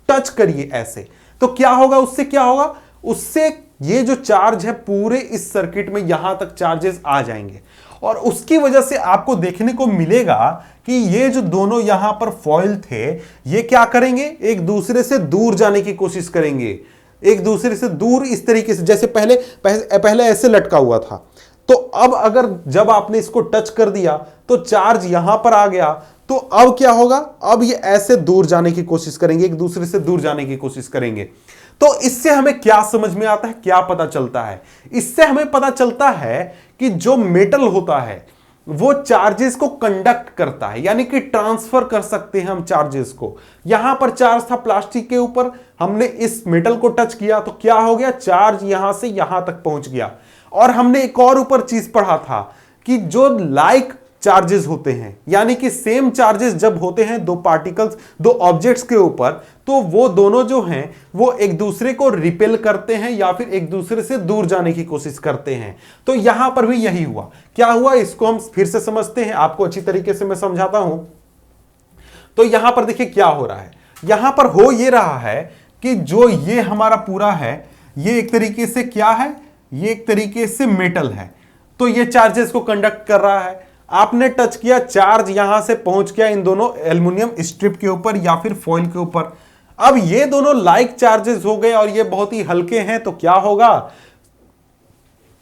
टच करिए ऐसे। तो क्या होगा, उससे क्या होगा, उससे ये जो चार्ज है पूरे इस सर्किट में यहां तक चार्जेस आ जाएंगे, और उसकी वजह से आपको देखने को मिलेगा कि ये जो दोनों यहां पर फॉइल थे, ये क्या करेंगे, एक दूसरे से दूर जाने की कोशिश करेंगे, एक दूसरे से दूर इस तरीके से, जैसे पहले ऐसे लटका हुआ था। तो अब अगर जब आपने इसको टच कर दिया तो चार्ज यहां पर आ गया, तो अब क्या होगा, अब ये ऐसे दूर जाने की कोशिश करेंगे, एक दूसरे से दूर जाने की कोशिश करेंगे। तो इससे हमें क्या समझ में आता है, क्या पता चलता है, इससे हमें पता चलता है कि जो मेटल होता है वो चार्जेस को कंडक्ट करता है, यानी कि ट्रांसफर कर सकते हैं हम चार्जेस को। यहां पर चार्ज था प्लास्टिक के ऊपर, हमने इस मेटल को टच किया तो क्या हो गया, चार्ज यहां से यहां तक पहुंच गया। और हमने एक और ऊपर चीज पढ़ा था कि जो लाइक चार्जेस होते हैं, यानी कि सेम चार्जेस जब होते हैं दो पार्टिकल्स, दो ऑब्जेक्ट्स के ऊपर, तो वो दोनों जो हैं वो एक दूसरे को रिपेल करते हैं या फिर एक दूसरे से दूर जाने की कोशिश करते हैं। तो यहां पर भी यही हुआ। क्या हुआ, इसको हम फिर से समझते हैं, आपको अच्छी तरीके से मैं समझाता हूं। तो यहां पर देखिए क्या हो रहा है, यहां पर हो ये रहा है कि जो ये हमारा पूरा है, ये एक तरीके से क्या है, ये एक तरीके से मेटल है, तो ये चार्जेस को कंडक्ट कर रहा है। आपने टच किया, चार्ज यहां से पहुंच गया इन दोनों एल्युमिनियम स्ट्रिप के ऊपर या फिर फॉइल के ऊपर। अब ये दोनों लाइक चार्जेस हो गए और ये बहुत ही हल्के हैं, तो क्या होगा,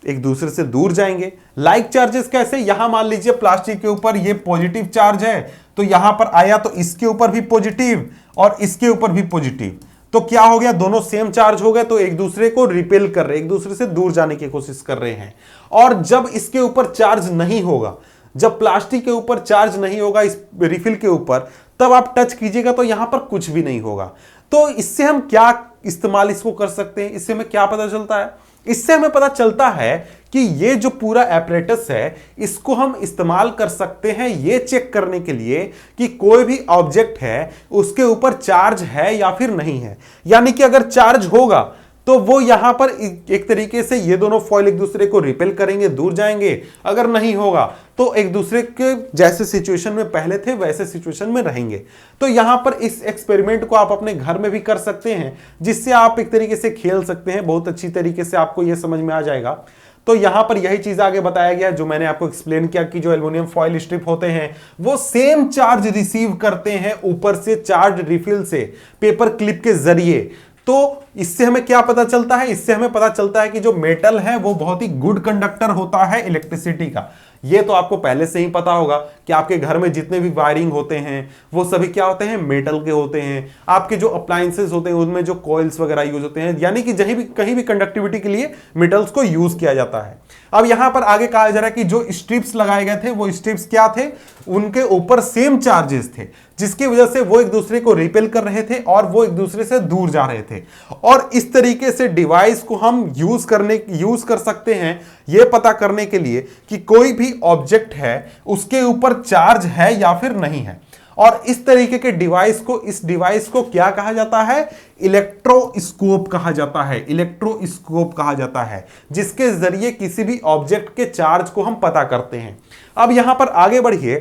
एक दूसरे से दूर जाएंगे। लाइक चार्जेस कैसे, यहां मान लीजिए प्लास्टिक के ऊपर ये पॉजिटिव चार्ज है, तो यहां पर आया तो इसके ऊपर भी पॉजिटिव और इसके ऊपर भी पॉजिटिव, तो क्या हो गया, दोनों सेम चार्ज हो गए, तो एक दूसरे को रिपेल कर रहे हैं, एक दूसरे से दूर जाने की कोशिश कर रहे हैं। और जब इसके ऊपर चार्ज नहीं होगा, जब प्लास्टिक के ऊपर चार्ज नहीं होगा इस रिफिल के ऊपर, तब आप टच कीजिएगा तो यहां पर कुछ भी नहीं होगा। तो इससे हम क्या इस्तेमाल इसको कर सकते हैं, इससे हमें क्या पता चलता है, इससे हमें पता चलता है कि ये जो पूरा एपरेटस है इसको हम इस्तेमाल कर सकते हैं ये चेक करने के लिए कि कोई भी ऑब्जेक्ट है उसके ऊपर चार्ज है या फिर नहीं है। यानी कि अगर चार्ज होगा तो वो यहां पर एक तरीके से ये दोनों फॉइल एक दूसरे को रिपेल करेंगे, दूर जाएंगे। अगर नहीं होगा तो एक दूसरे के जैसे सिचुएशन में पहले थे वैसे सिचुएशन में रहेंगे। तो यहां पर इस एक्सपेरिमेंट को आप अपने घर में भी कर सकते हैं, जिससे आप एक तरीके से खेल सकते हैं, बहुत अच्छी तरीके से आपको यह समझ में आ जाएगा। तो यहां पर यही चीज आगे बताया गया जो मैंने आपको एक्सप्लेन किया कि जो एल्युमिनियम फॉइल स्ट्रिप होते हैं वो सेम चार्ज रिसीव करते हैं ऊपर से चार्ज रिफिल से पेपर क्लिप के जरिए। तो इससे हमें क्या पता चलता है, इससे हमें पता चलता है कि जो मेटल है वो बहुत ही गुड कंडक्टर होता है इलेक्ट्रिसिटी का। ये तो आपको पहले से ही पता होगा कि आपके घर में जितने भी वायरिंग होते हैं वो सभी क्या होते हैं, मेटल के होते हैं। आपके जो अप्लायंसेस होते हैं उनमें जो कॉइल्स वगैरह यूज होते हैं, यानी कि कहीं भी कंडक्टिविटी के लिए मेटल्स को यूज किया जाता है। अब यहां पर आगे कहा जा रहा है कि जो स्ट्रिप्स लगाए गए थे वो स्ट्रिप्स क्या थे, उनके ऊपर सेम चार्जेस थे, जिसकी वजह से वो एक दूसरे को रिपेल कर रहे थे और वो एक दूसरे से दूर जा रहे थे। और इस तरीके से डिवाइस को हम यूज कर सकते हैं ये पता करने के लिए कि कोई भी ऑब्जेक्ट है उसके ऊपर चार्ज है या फिर नहीं है। और इस तरीके के इस डिवाइस को क्या कहा जाता है, इलेक्ट्रोस्कोप कहा जाता है। इलेक्ट्रोस्कोप कहा जाता है जिसके जरिए किसी भी ऑब्जेक्ट के चार्ज को हम पता करते हैं। अब यहां पर आगे बढ़िए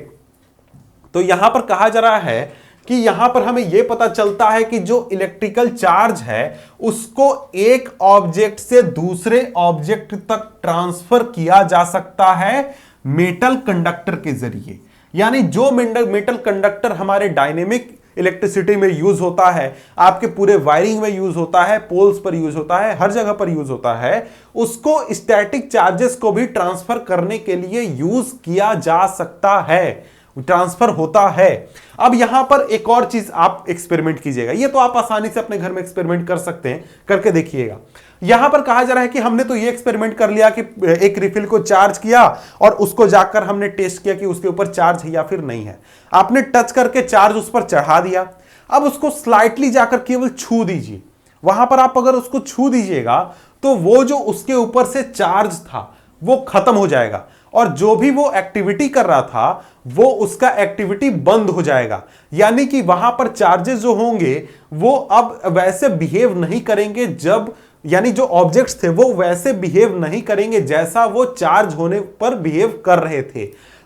तो यहां पर कहा जा रहा है कि यहां पर हमें यह पता चलता है कि जो इलेक्ट्रिकल चार्ज है उसको एक ऑब्जेक्ट से दूसरे ऑब्जेक्ट तक ट्रांसफर किया जा सकता है मेटल कंडक्टर के जरिए। यानी जो मेटल कंडक्टर हमारे डायनेमिक इलेक्ट्रिसिटी में यूज होता है, आपके पूरे वायरिंग में यूज होता है, पोल्स पर यूज होता है, हर जगह पर यूज होता है, उसको स्टैटिक चार्जेस को भी ट्रांसफर करने के लिए यूज किया जा सकता है, ट्रांसफर होता है। अब यहां पर एक और चीज आप एक्सपेरिमेंट कीजिएगा, ये तो आप आसानी से अपने घर में एक्सपेरिमेंट कर सकते हैं, करके देखिएगा। यहां पर कहा जा रहा है कि हमने तो ये एक्सपेरिमेंट कर लिया कि एक रिफिल को चार्ज किया और उसको जाकर हमने टेस्ट किया कि उसके ऊपर चार्ज है या फिर नहीं है। आपने टच करके चार्ज उस पर चढ़ा दिया, अब उसको स्लाइटली जाकर केवल छू दीजिए। वहां पर आप अगर उसको छू दीजिएगा तो वो जो उसके ऊपर से चार्ज था वो खत्म हो जाएगा और जो भी वो एक्टिविटी कर रहा था वो उसका एक्टिविटी बंद हो जाएगा। यानी कि वहां पर चार्जेस जो होंगे वो अब वैसे बिहेव नहीं करेंगे, यानी जो ऑब्जेक्ट्स थे वो वैसे बिहेव नहीं करेंगे जैसा वो चार्ज होने पर बिहेव कर रहे थे।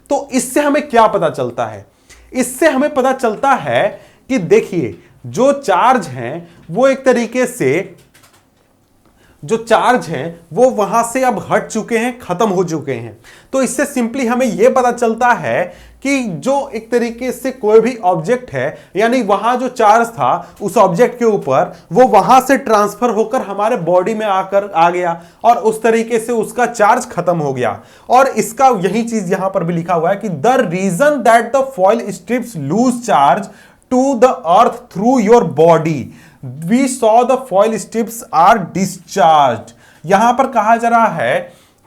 तो इससे हमें क्या पता चलता है, इससे हमें पता चलता है कि देखिए जो चार्ज हैं वो एक तरीके से जो चार्ज हैं वो वहां से अब हट चुके हैं, खत्म हो चुके हैं। तो इससे सिंपली हमें यह पता चलता है कि जो एक तरीके से कोई भी ऑब्जेक्ट है, यानी वहां जो चार्ज था उस ऑब्जेक्ट के ऊपर वो वहां से ट्रांसफर होकर हमारे बॉडी में आ गया और उस तरीके से उसका चार्ज खत्म हो गया। और इसका यही चीज यहां पर भी लिखा हुआ है कि the reason that the foil strips lose charge to the earth through your body We saw the foil strips are discharged। यहां पर कहा जा रहा है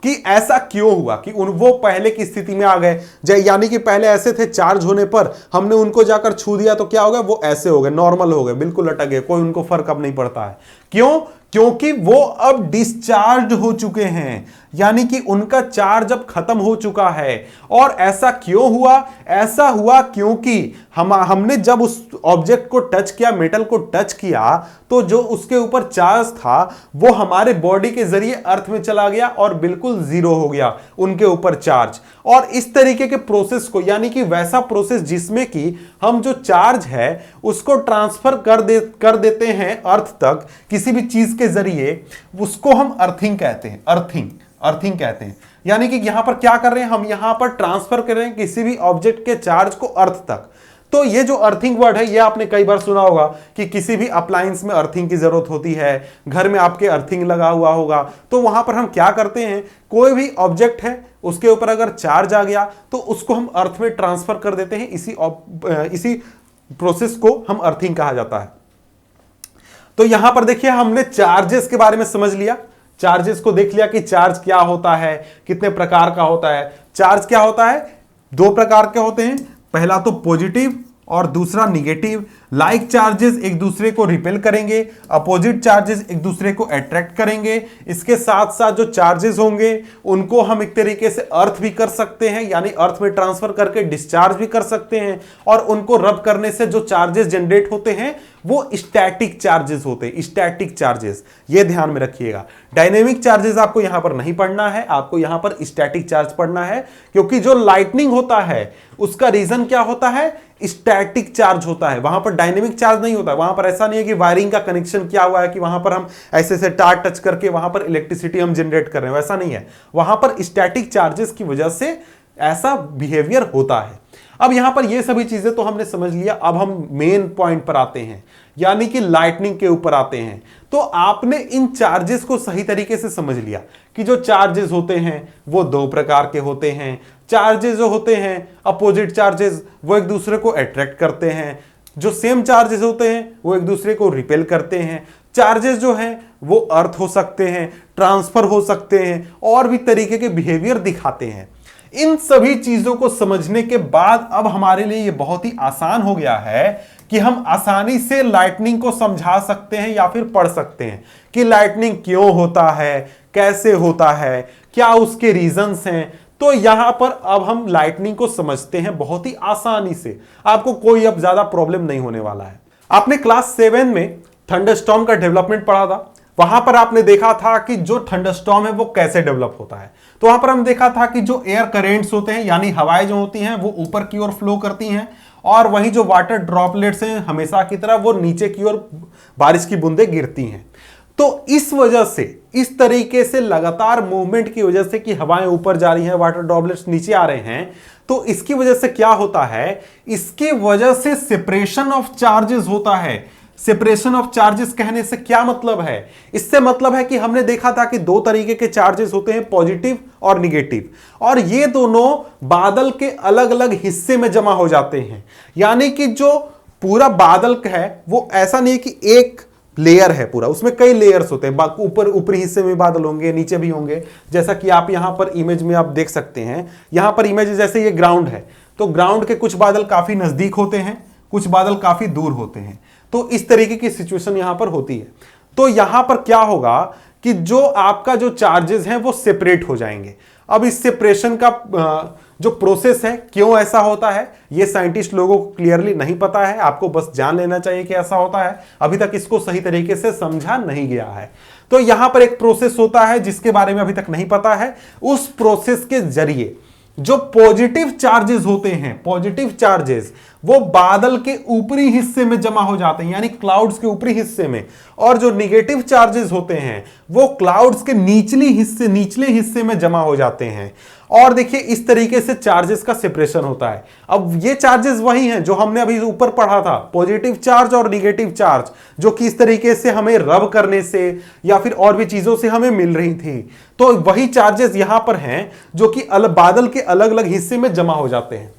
कि ऐसा क्यों हुआ कि वो पहले की स्थिति में आ गए, यानी कि पहले ऐसे थे, चार्ज होने पर हमने उनको जाकर छू दिया तो क्या हो गया, वो ऐसे हो गए, नॉर्मल हो गए, बिल्कुल लटक गए, कोई उनको फर्क अब नहीं पड़ता है। क्यों? क्योंकि वो अब डिस्चार्ज हो चुके हैं, यानी कि उनका चार्ज अब खत्म हो चुका है। और ऐसा क्यों हुआ? ऐसा हुआ क्योंकि हमने जब उस ऑब्जेक्ट को टच किया, मेटल को टच किया, तो जो उसके ऊपर चार्ज था वो हमारे बॉडी के जरिए अर्थ में चला गया और बिल्कुल जीरो हो गया उनके ऊपर चार्ज। और इस तरीके के प्रोसेस को, यानी कि वैसा प्रोसेस जिसमें कि हम जो चार्ज है उसको ट्रांसफर कर देते हैं अर्थ तक किसी भी चीज के जरिए, उसको हम अर्थिंग कहते हैं। अर्थिंग कहते हैं, यानी कि यहां पर क्या कर रहे हैं, हम यहां पर ट्रांसफर कर रहे हैं किसी भी ऑब्जेक्ट के चार्ज को अर्थ तक। तो ये जो अर्थिंग वर्ड है ये आपने कई बार सुना होगा कि किसी भी अप्लायंस में अर्थिंग की जरूरत होती है, घर में आपके अर्थिंग लगा हुआ होगा। तो वहां पर हम क्या करते हैं, कोई भी ऑब्जेक्ट है उसके ऊपर अगर चार्ज आ गया तो उसको हम अर्थ में ट्रांसफर कर देते हैं। इसी प्रोसेस को हम अर्थिंग कहा जाता है। तो यहां पर देखिए हमने चार्जेस के बारे में समझ लिया, चार्जेस को देख लिया कि चार्ज क्या होता है, कितने प्रकार का होता है। चार्ज क्या होता है, दो प्रकार के होते हैं, पहला तो पॉजिटिव और दूसरा निगेटिव। लाइक चार्जेस एक दूसरे को रिपेल करेंगे, अपोजिट चार्जेस एक दूसरे को अट्रैक्ट करेंगे। इसके साथ साथ जो चार्जेस होंगे उनको हम एक तरीके से अर्थ भी कर सकते हैं, यानी अर्थ में ट्रांसफर करके डिस्चार्ज भी कर सकते हैं। और उनको रब करने से जो चार्जेस जनरेट होते हैं वो स्टैटिक चार्जेस होते हैं, स्टैटिक चार्जेस, ये ध्यान में रखिएगा। डायनेमिक चार्जेस आपको यहां पर नहीं पढ़ना है, आपको यहां पर स्टैटिक चार्ज पढ़ना है, क्योंकि जो लाइटनिंग होता है उसका रीजन क्या होता है, स्टैटिक चार्ज होता है, वहां पर डायनेमिक चार्ज नहीं होता है। वहां पर ऐसा नहीं है कि वायरिंग का कनेक्शन किया हुआ है कि वहां पर हम ऐसे से तार टच करके वहां पर इलेक्ट्रिसिटी हम जनरेट कर रहे हैं, वैसा नहीं है। वहां पर स्टैटिक चार्जेस की वजह से ऐसा बिहेवियर होता है। अब यहां पर ये सभी चीजें तो हमने समझ लिया। अब हम मेन पॉइंट पर आते हैं, यानी कि लाइटनिंग के ऊपर आते हैं। तो आपने इन चार्जेस को सही तरीके से समझ लिया कि जो चार्जेस होते हैं वो दो प्रकार के होते हैं। चार्जेस जो होते हैं अपोजिट चार्जेस, वो एक दूसरे को अट्रैक्ट करते हैं। जो सेम चार्जेस होते हैं वो एक दूसरे को रिपेल करते हैं। चार्जेस जो हैं वो अर्थ हो सकते हैं, ट्रांसफर हो सकते हैं, और भी तरीके के बिहेवियर दिखाते हैं। इन सभी चीजों को समझने के बाद अब हमारे लिए ये बहुत ही आसान हो गया है कि हम आसानी से लाइटनिंग को समझा सकते हैं या फिर पढ़ सकते हैं कि लाइटनिंग क्यों होता है, कैसे होता है, क्या उसके रीजंस हैं। तो यहां पर अब हम लाइटनिंग को समझते हैं बहुत ही आसानी से, आपको कोई अब ज्यादा प्रॉब्लम नहीं होने वाला है। आपने क्लास 7 में थंडरस्टॉर्म का डेवलपमेंट पढ़ा था। वहां पर आपने देखा था कि जो थंडरस्टॉर्म है वो कैसे डेवलप होता है। तो वहां पर हम देखा था कि जो एयर करेंट्स होते हैं, यानी हवाएं जो होती हैं वो ऊपर की ओर फ्लो करती हैं, और वहीं जो वाटर ड्रॉपलेट्स हैं हमेशा की तरह वो नीचे की ओर बारिश की बूंदें गिरती हैं। तो इस वजह से, इस तरीके से लगातार मूवमेंट की वजह से कि हवाएं ऊपर जा रही हैं, वाटर ड्रॉपलेट्स नीचे आ रहे हैं, तो इसकी वजह से क्या होता है, इसकी वजह से सेपरेशन ऑफ चार्जेस होता है। सेपरेशन ऑफ चार्जेस कहने से क्या मतलब है? इससे मतलब है कि हमने देखा था कि दो तरीके के चार्जेस होते हैं, पॉजिटिव और निगेटिव, और ये दोनों बादल के अलग अलग हिस्से में जमा हो जाते हैं। यानी कि जो पूरा बादल है वो ऐसा नहीं है कि एक लेयर है पूरा, उसमें कई लेयर्स होते हैं। ऊपर ऊपरी हिस्से में बादल होंगे, नीचे भी होंगे, जैसा कि आप यहां पर इमेज में आप देख सकते हैं। यहां पर इमेज जैसे ये ग्राउंड है, तो ग्राउंड के कुछ बादल काफी नजदीक होते हैं, कुछ बादल काफी दूर होते हैं। तो इस तरीके की सिचुएशन यहां पर होती है। तो यहां पर क्या होगा कि जो आपका जो चार्जेस हैं वो सेपरेट हो जाएंगे। अब इस सेपरेशन का जो प्रोसेस है, क्यों ऐसा होता है, ये साइंटिस्ट लोगों को क्लियरली नहीं पता है। आपको बस जान लेना चाहिए कि ऐसा होता है, अभी तक इसको सही तरीके से समझा नहीं गया है। तो यहां पर एक प्रोसेस होता है जिसके बारे में अभी तक नहीं पता है। उस प्रोसेस के जरिए जो पॉजिटिव चार्जेस होते हैं, पॉजिटिव चार्जेस वो बादल के ऊपरी हिस्से में जमा हो जाते हैं, यानी क्लाउड्स के ऊपरी हिस्से में, और जो निगेटिव चार्जेस होते हैं वो क्लाउड्स के निचले हिस्से में जमा हो जाते हैं। और देखिए इस तरीके से चार्जेस का सेपरेशन होता है। अब ये चार्जेस वही हैं जो हमने अभी ऊपर पढ़ा था, पॉजिटिव चार्ज और निगेटिव चार्ज, जो कि इस तरीके से हमें रब करने से या फिर और भी चीजों से हमें मिल रही थी। तो वही चार्जेस यहां पर हैं जो कि बादल के अलग अलग हिस्से में जमा हो जाते हैं।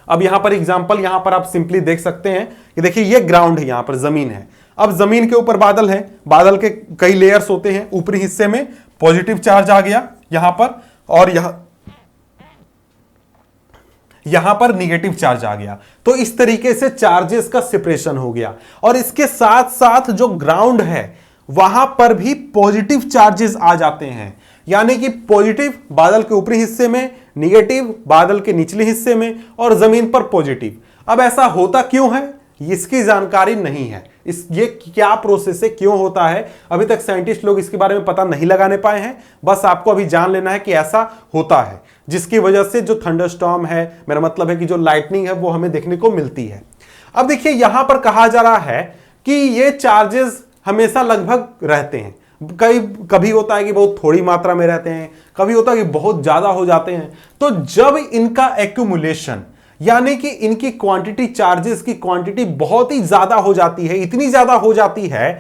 अब यहां पर एग्जांपल यहां पर आप सिंपली देख सकते हैं कि देखिए ये ग्राउंड है, यहां पर जमीन है। अब जमीन के ऊपर बादल है, बादल के कई लेयर्स होते हैं। ऊपरी हिस्से में पॉजिटिव चार्ज आ गया यहां पर, और यहां पर निगेटिव चार्ज आ गया। तो इस तरीके से चार्जेस का सेपरेशन हो गया। और इसके साथ साथ जो ग्राउंड है वहां पर भी पॉजिटिव चार्जेस आ जाते हैं, यानी कि पॉजिटिव बादल के ऊपरी हिस्से में, निगेटिव बादल के निचले हिस्से में, और जमीन पर पॉजिटिव। अब ऐसा होता क्यों है इसकी जानकारी नहीं है। ये क्या प्रोसेस है, क्यों होता है, अभी तक साइंटिस्ट लोग इसके बारे में पता नहीं लगाने पाए हैं। बस आपको अभी जान लेना है कि ऐसा होता है, जिसकी वजह से जो थंडरस्टॉर्म है, मेरा मतलब है कि जो लाइटनिंग है वो हमें देखने को मिलती है। अब देखिए यहां पर कहा जा रहा है कि ये चार्जेस हमेशा लगभग रहते हैं। कभी होता है कि बहुत थोड़ी मात्रा में रहते हैं, कभी होता है कि बहुत ज्यादा हो जाते हैं। तो जब इनका एक्यूमुलेशन, यानी कि इनकी क्वांटिटी, चार्जेस की क्वांटिटी बहुत ही ज्यादा हो जाती है, इतनी ज्यादा हो जाती है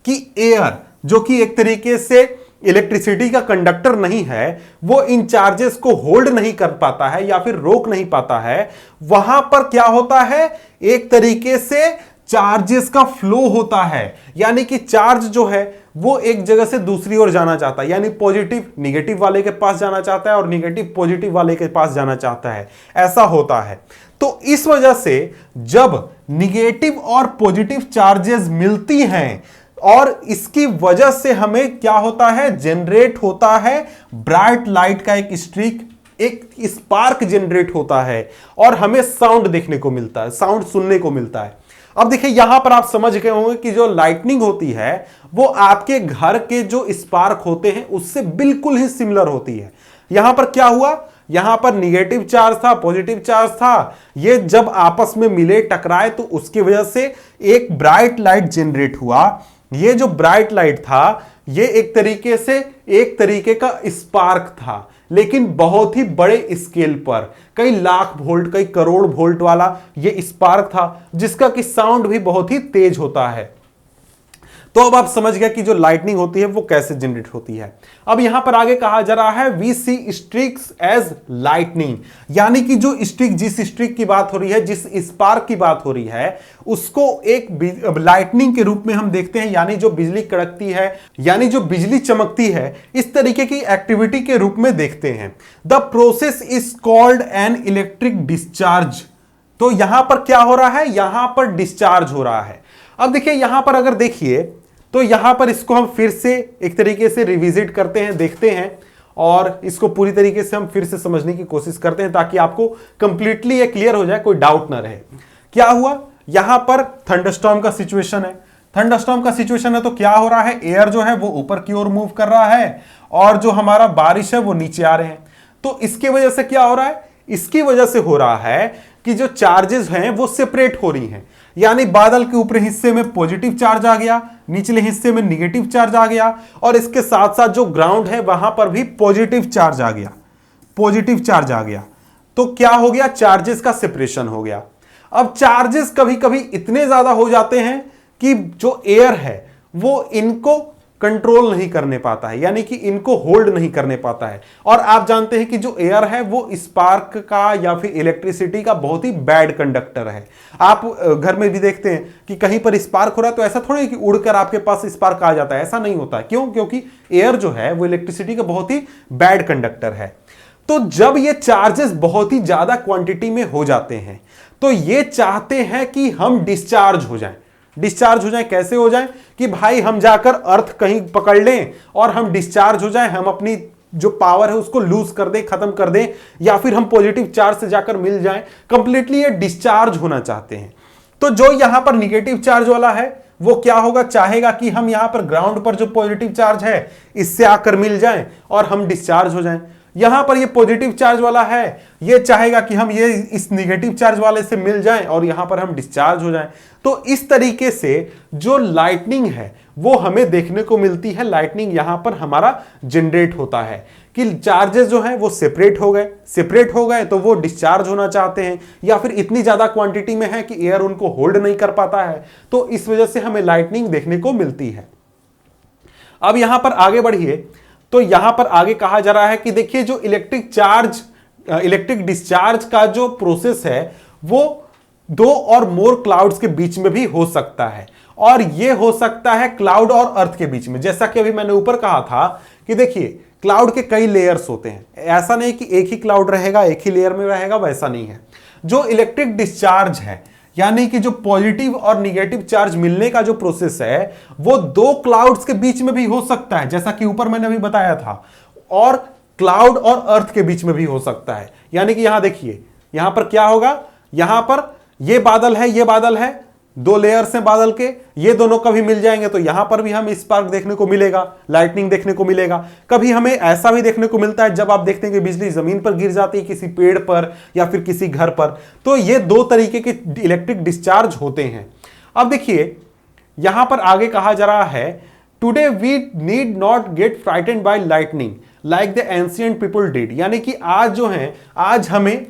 कि एयर, जो कि एक तरीके से इलेक्ट्रिसिटी का कंडक्टर नहीं है, वो इन चार्जेस को होल्ड नहीं कर पाता है या फिर रोक नहीं पाता है। वहां पर क्या होता है, एक तरीके से चार्जेस का फ्लो होता है, यानी कि चार्ज जो है वो एक जगह से दूसरी ओर जाना चाहता है, यानी पॉजिटिव निगेटिव वाले के पास जाना चाहता है और निगेटिव पॉजिटिव वाले के पास जाना चाहता है, ऐसा होता है। तो इस वजह से जब निगेटिव और पॉजिटिव चार्जेस मिलती हैं, और इसकी वजह से हमें क्या होता है, जनरेट होता है ब्राइट लाइट का एक स्ट्रीक, एक स्पार्क जनरेट होता है, और हमें साउंड देखने को मिलता है, साउंड सुनने को मिलता है। अब देखिए यहां पर आप समझ गए होंगे कि जो लाइटनिंग होती है वो आपके घर के जो स्पार्क होते हैं उससे बिल्कुल ही सिमिलर होती है। यहां पर क्या हुआ यहां पर निगेटिव चार्ज था, पॉजिटिव चार्ज था, ये जब आपस में मिले, टकराए, तो उसकी वजह से एक ब्राइट लाइट जनरेट हुआ। ये जो ब्राइट लाइट था ये एक तरीके का स्पार्क था, लेकिन बहुत ही बड़े स्केल पर, कई लाख वोल्ट, कई करोड़ वोल्ट वाला ये स्पार्क था, जिसका कि साउंड भी बहुत ही तेज होता है। तो अब आप समझ गए कि जो लाइटनिंग होती है वो कैसे जनरेट होती है। अब यहां पर आगे कहा जा रहा है वी सी स्ट्रिक्स एज लाइटनिंग, यानी कि जो स्ट्रिक, जिस स्ट्रिक की बात हो रही है, जिस स्पार्क की बात हो रही है, उसको एक लाइटनिंग के रूप में हम देखते हैं, यानी जो बिजली कड़कती है, यानी जो बिजली चमकती है, इस तरीके की एक्टिविटी के रूप में देखते हैं। The process is called an electric discharge. तो यहां पर क्या हो रहा है, यहां पर डिस्चार्ज हो रहा है। अब देखिए यहां पर अगर देखिए तो यहां पर इसको हम फिर से एक तरीके से रिविजिट करते हैं, देखते हैं, और इसको पूरी तरीके से हम फिर से समझने की कोशिश करते हैं ताकि आपको कंप्लीटली ये क्लियर हो जाए, कोई डाउट ना रहे। क्या हुआ, यहां पर थंडरस्टॉर्म का सिचुएशन है। थंडरस्टॉर्म का सिचुएशन है तो क्या हो रहा है, एयर जो है वो ऊपर की ओर मूव कर रहा है और जो हमारा बारिश है वो नीचे आ रहे हैं। तो इसकी वजह से क्या हो रहा है, इसकी वजह से हो रहा है कि जो चार्जेस हैं वो सेपरेट हो रही हैं, यानी बादल के ऊपरी हिस्से में पॉजिटिव चार्ज आ गया, निचले हिस्से में निगेटिव चार्ज आ गया, और इसके साथ साथ जो ग्राउंड है वहां पर भी पॉजिटिव चार्ज आ गया, पॉजिटिव चार्ज आ गया। तो क्या हो गया, चार्जेस का सेपरेशन हो गया। अब चार्जेस कभी कभी इतने ज्यादा हो जाते हैं कि जो एयर है वो इनको कंट्रोल नहीं करने पाता है, यानी कि इनको होल्ड नहीं करने पाता है। और आप जानते हैं कि जो एयर है वो स्पार्क का या फिर इलेक्ट्रिसिटी का बहुत ही बैड कंडक्टर है। आप घर में भी देखते हैं कि कहीं पर स्पार्क हो रहा है तो ऐसा थोड़ी है कि उड़कर आपके पास स्पार्क आ जाता है, ऐसा नहीं होता है। क्यों, क्योंकि एयर जो है वो इलेक्ट्रिसिटी का बहुत ही बैड कंडक्टर है। तो जब ये चार्जेस बहुत ही ज्यादा क्वांटिटी में हो जाते हैं तो ये चाहते हैं कि हम डिस्चार्ज हो जाएं। डिस्चार्ज हो जाए, कैसे हो जाए कि भाई हम जाकर अर्थ कहीं पकड़ लें और हम डिस्चार्ज हो जाए, हम अपनी जो पावर है उसको लूज कर दें, खत्म कर दें, या फिर हम पॉजिटिव चार्ज से जाकर मिल जाएं। कंप्लीटली ये डिस्चार्ज होना चाहते हैं। तो जो यहां पर निगेटिव चार्ज वाला है वो क्या होगा, चाहेगा कि हम यहां पर ग्राउंड पर जो पॉजिटिव चार्ज है इससे आकर मिल जाएं और हम डिस्चार्ज हो जाएं। यहां पर ये पॉजिटिव चार्ज वाला है, ये चाहेगा कि हम ये इस निगेटिव चार्ज वाले से मिल जाएं और यहां पर हम डिस्चार्ज हो जाएं। तो इस तरीके से जो लाइटनिंग है वो हमें देखने को मिलती है। लाइटनिंग यहां पर हमारा जनरेट होता है कि चार्जेस जो हैं वो सेपरेट हो गए तो वो डिस्चार्ज होना चाहते हैं, या फिर इतनी ज्यादा क्वांटिटी में है कि एयर उनको होल्ड नहीं कर पाता है, तो इस वजह से हमें लाइटनिंग देखने को मिलती है। अब यहां पर आगे बढ़िए तो यहां पर आगे कहा जा रहा है कि देखिए जो इलेक्ट्रिक डिस्चार्ज का जो प्रोसेस है वो 2 और मोर क्लाउड्स के बीच में भी हो सकता है, और ये हो सकता है क्लाउड और अर्थ के बीच में। जैसा कि अभी मैंने ऊपर कहा था कि देखिए क्लाउड के कई लेयर्स होते हैं, ऐसा नहीं कि एक ही क्लाउड रहेगा, एक ही लेयर में रहेगा, वैसा नहीं है। जो इलेक्ट्रिक डिस्चार्ज है, यानी कि जो पॉजिटिव और निगेटिव चार्ज मिलने का जो प्रोसेस है वो 2 क्लाउड्स के बीच में भी हो सकता है, जैसा कि ऊपर मैंने अभी बताया था, और क्लाउड और अर्थ के बीच में भी हो सकता है। यानी कि यहां देखिए, यहां पर क्या होगा, यहां पर ये बादल है, 2 लेयर्स हैं बादल के, ये दोनों कभी मिल जाएंगे तो यहां पर भी हमें स्पार्क देखने को मिलेगा, लाइटनिंग देखने को मिलेगा। कभी हमें ऐसा भी देखने को मिलता है जब आप देखते हैं कि बिजली जमीन पर गिर जाती है किसी पेड़ पर या फिर किसी घर पर। तो ये 2 तरीके के इलेक्ट्रिक डिस्चार्ज होते हैं। अब देखिए यहां पर आगे कहा जा रहा है, today we need not get frightened by lightning like the ancient people did, यानी कि आज जो है, आज हमें